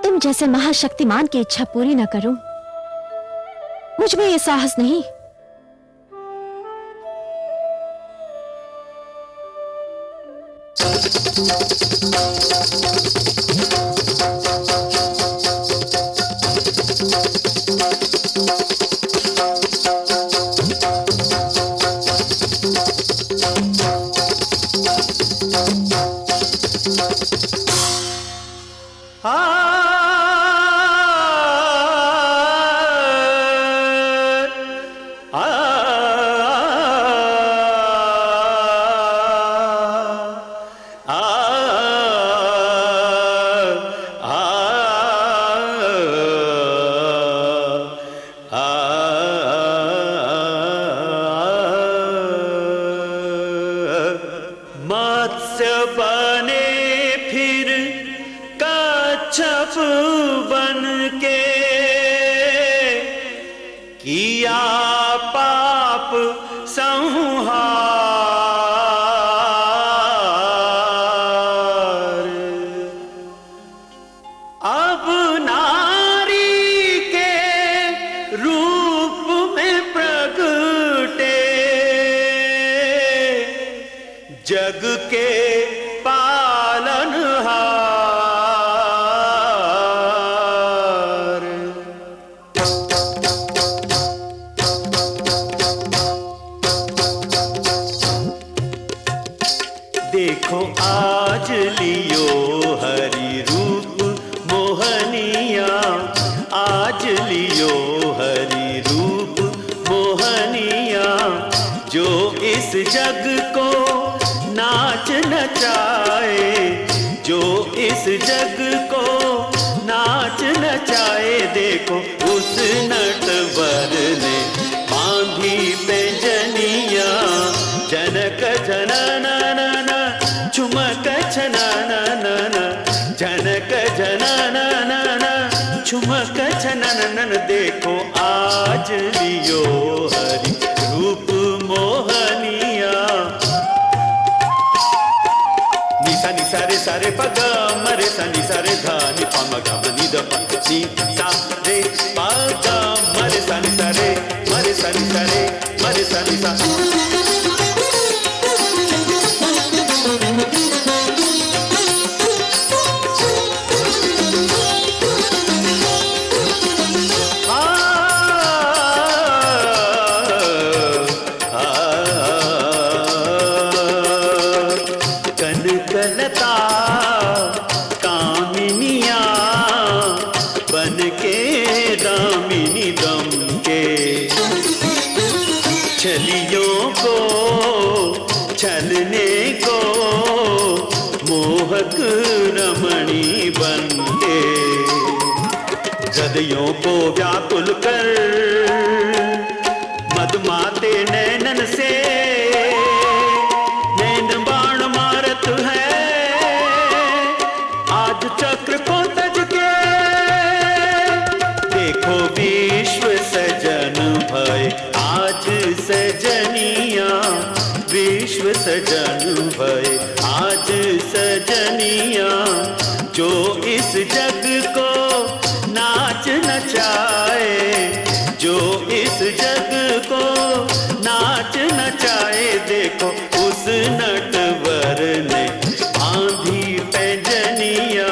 तुम जैसे महाशक्तिमान की इच्छा पूरी न करूं, मुझ में यह साहस नहीं। मत्स्य बने फिर कच्छप बन के, किया पाप संहार। अब नारी के रूप में प्रगटे, जग के पालनहार। देखो आज लियो हरि रूप मोहनिया, आज लियो हरि रूप मोहनिया, जो इस जग को नाच नचाए, जो इस जग को नाच नचाए। देखो उस नटवर ने बांधी पैंजनिया, जनक जननन झुमक छननन, जनक जननन झुमक छननन। देखो आज लियो हरि रूप मोहनिया। निसा निसा रे सारे पग मरे सा निसा रे धा नि प म ग म नि द प नि सा रे पग मरे सा निसा रे मरे सा निसा रे मरे सा निसा। कनकलता कामिनिया बन के दामिनी दम के छलियों को छलने को मोहक रमणी बन के हृदयों को व्याकुल कर मदमाते नैनन से नैन बाण मारत है आज चक्र को तज के देखो विश्व सजन भय आज सजनिया विश्व सजन भय आज सजनिया जो इस जग को नाच नचाए जो इस जग को नाच नचाए देखो उस नटवर ने बांधी पैंजनिया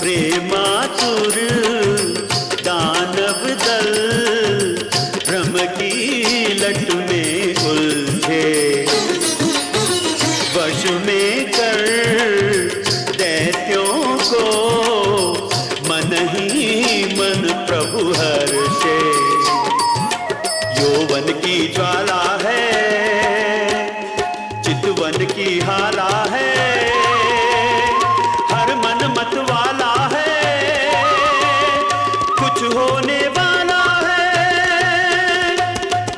प्रेमातुर दानव दल ब्रह्म की लट में उलझे वश में कर दैत्यों को मन ही मन प्रभु हर्षे यौवन की ज्वाला है चितवन की हाला है हर मन मत वाला है कुछ होने वाला है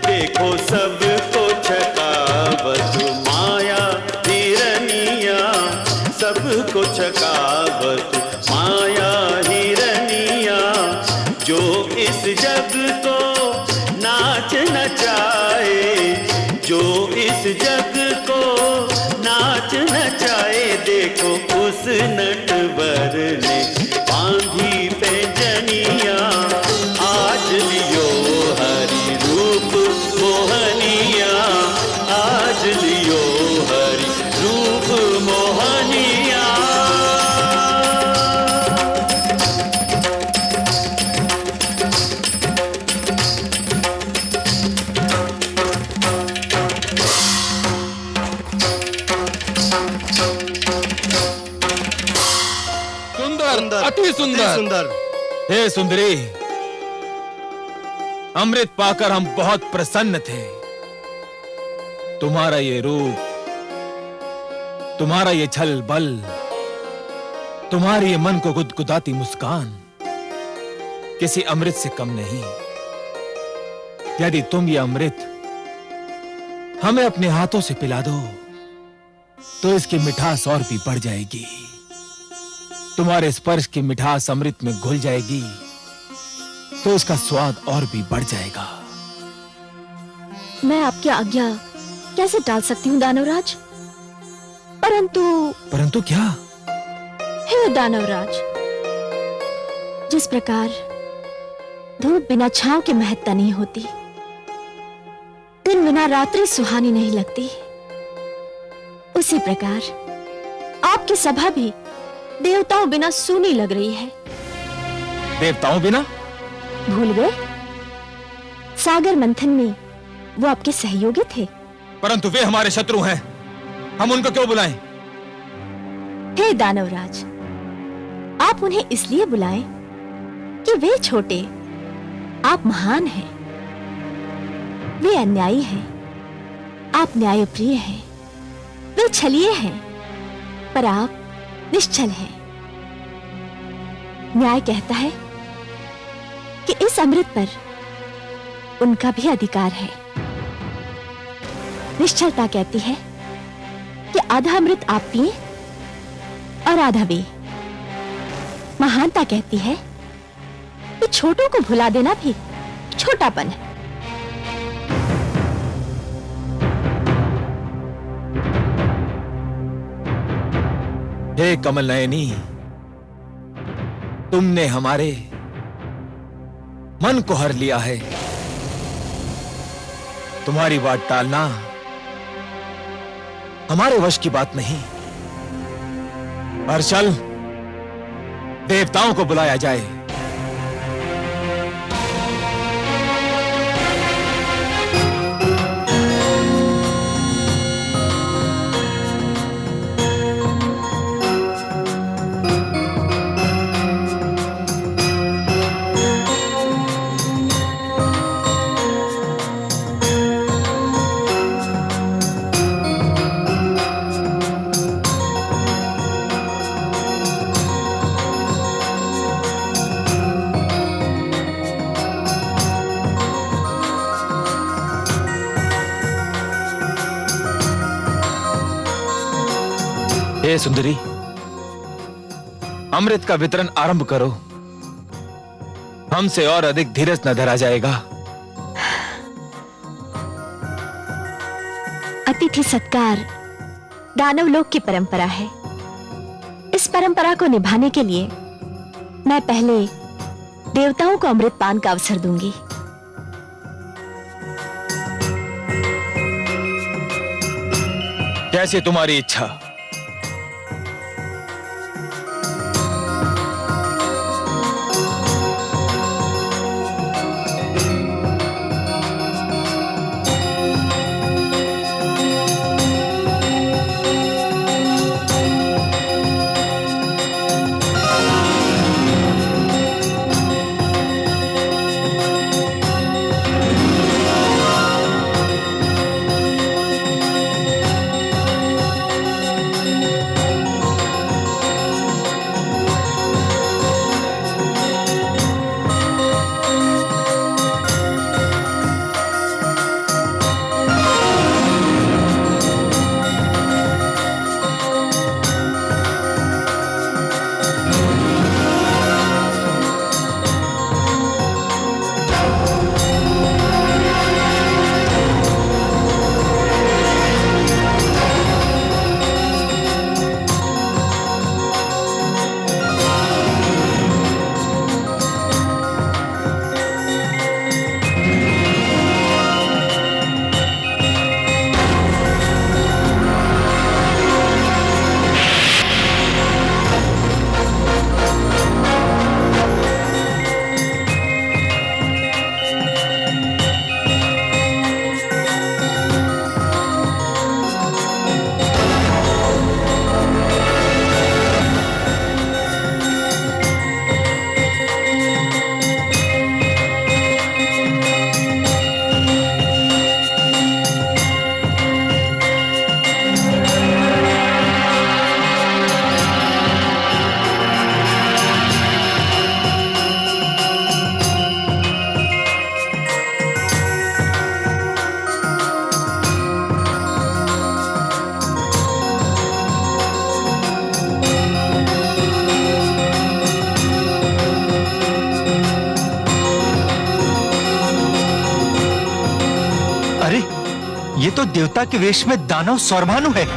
देखो सबको छकावत माया हिरनिया सबको छकावत माया हिरनिया जो इस जग को नाच नचाए जो इस जग को नाच नचाए देखो उस नटवर ने बांधी पैंजनिया आज लियो हरि रूप मोहनिया आज लियो हरि रूप मोहनिया सुंदर अति सुंदर हे सुंदरी अमृत पाकर हम बहुत प्रसन्न थे तुम्हारा ये रूप तुम्हारा ये छल बल तुम्हारी ये मन को गुदगुदाती मुस्कान किसी अमृत से कम नहीं यदि तुम ये अमृत हमें अपने हाथों से पिला दो तो इसकी मिठास और भी बढ़ जाएगी तुम्हारे स्पर्श की मिठास अमृत में घुल जाएगी तो इसका स्वाद और भी बढ़ जाएगा मैं आपकी आज्ञा कैसे टाल सकती हूँ दानवराज परंतु क्या हे दानवराज जिस प्रकार धूप बिना छांव के महत्ता नहीं होती दिन बिना रात्रि सुहानी नहीं लगती उसी प्रकार आपकी सभा भी देवताओं बिना सूनी लग रही है देवताओं बिना भूल गए सागर मंथन में वो आपके सहयोगी थे परंतु वे हमारे शत्रु हैं हम उनको क्यों बुलाएं हे दानवराज आप उन्हें इसलिए बुलाएं कि वे छोटे आप महान हैं वे अन्यायी हैं आप न्यायप्रिय हैं वे छलिए हैं पर आप निश्चल है न्याय कहता है कि इस अमृत पर उनका भी अधिकार है निश्चलता कहती है कि आधा अमृत आप पिए और आधा वे महानता कहती है कि छोटों को भुला देना भी छोटापन है। हे कमल नयनी, तुमने हमारे मन को हर लिया है। तुम्हारी बात टालना हमारे वश की बात नहीं। पर चल, देवताओं को बुलाया जाए। हे सुंदरी, अमृत का वितरण आरंभ करो। हमसे और अधिक धीरज न धरा जाएगा। अतिथि सत्कार दानव लोक की परंपरा है। इस परंपरा को निभाने के लिए मैं पहले देवताओं को अमृत पान का अवसर दूंगी। जैसे तुम्हारी इच्छा। ये तो देवता के वेश में दानव सौरभानु है।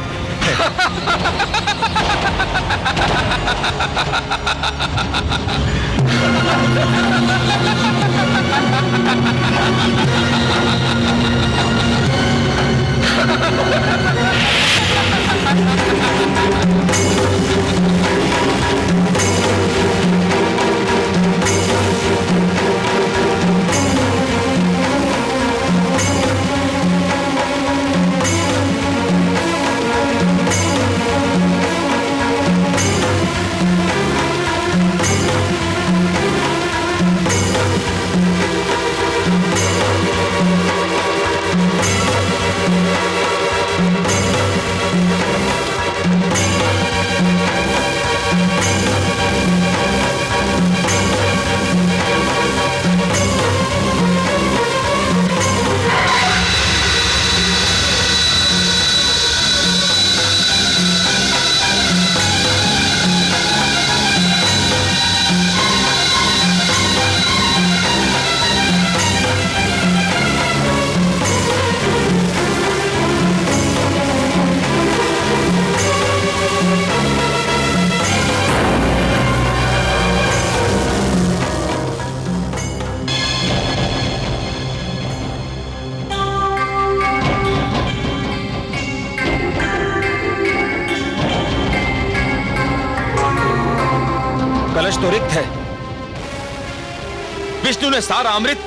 विष्णु ने सारा अमृत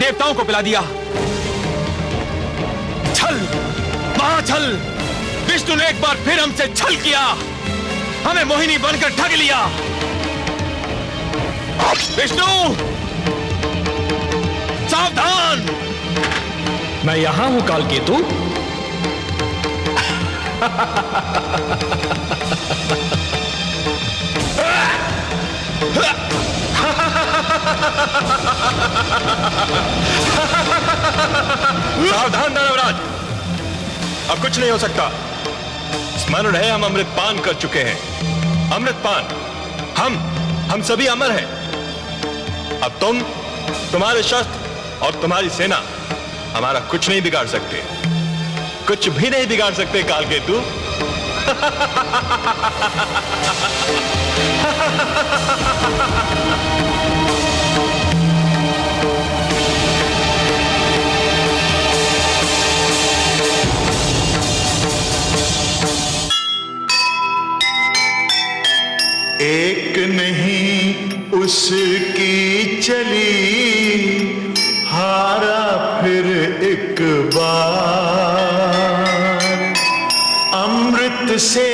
देवताओं को पिला दिया। छल, महाछल। विष्णु ने एक बार फिर हमसे छल किया, हमें मोहिनी बनकर ठग लिया। विष्णु, सावधान। मैं यहां हूं कालकेतु। सावधान दानवराज, अब कुछ नहीं हो सकता। स्मरण है हम अमृतपान कर चुके हैं। अमृतपान, हम सभी अमर हैं। अब तुम, तुम्हारे शस्त्र और तुम्हारी सेना हमारा कुछ नहीं बिगाड़ सकते, कुछ भी नहीं बिगाड़ सकते कालकेतु। एक नहीं उसकी चली, हारा फिर एक बार। अमृत से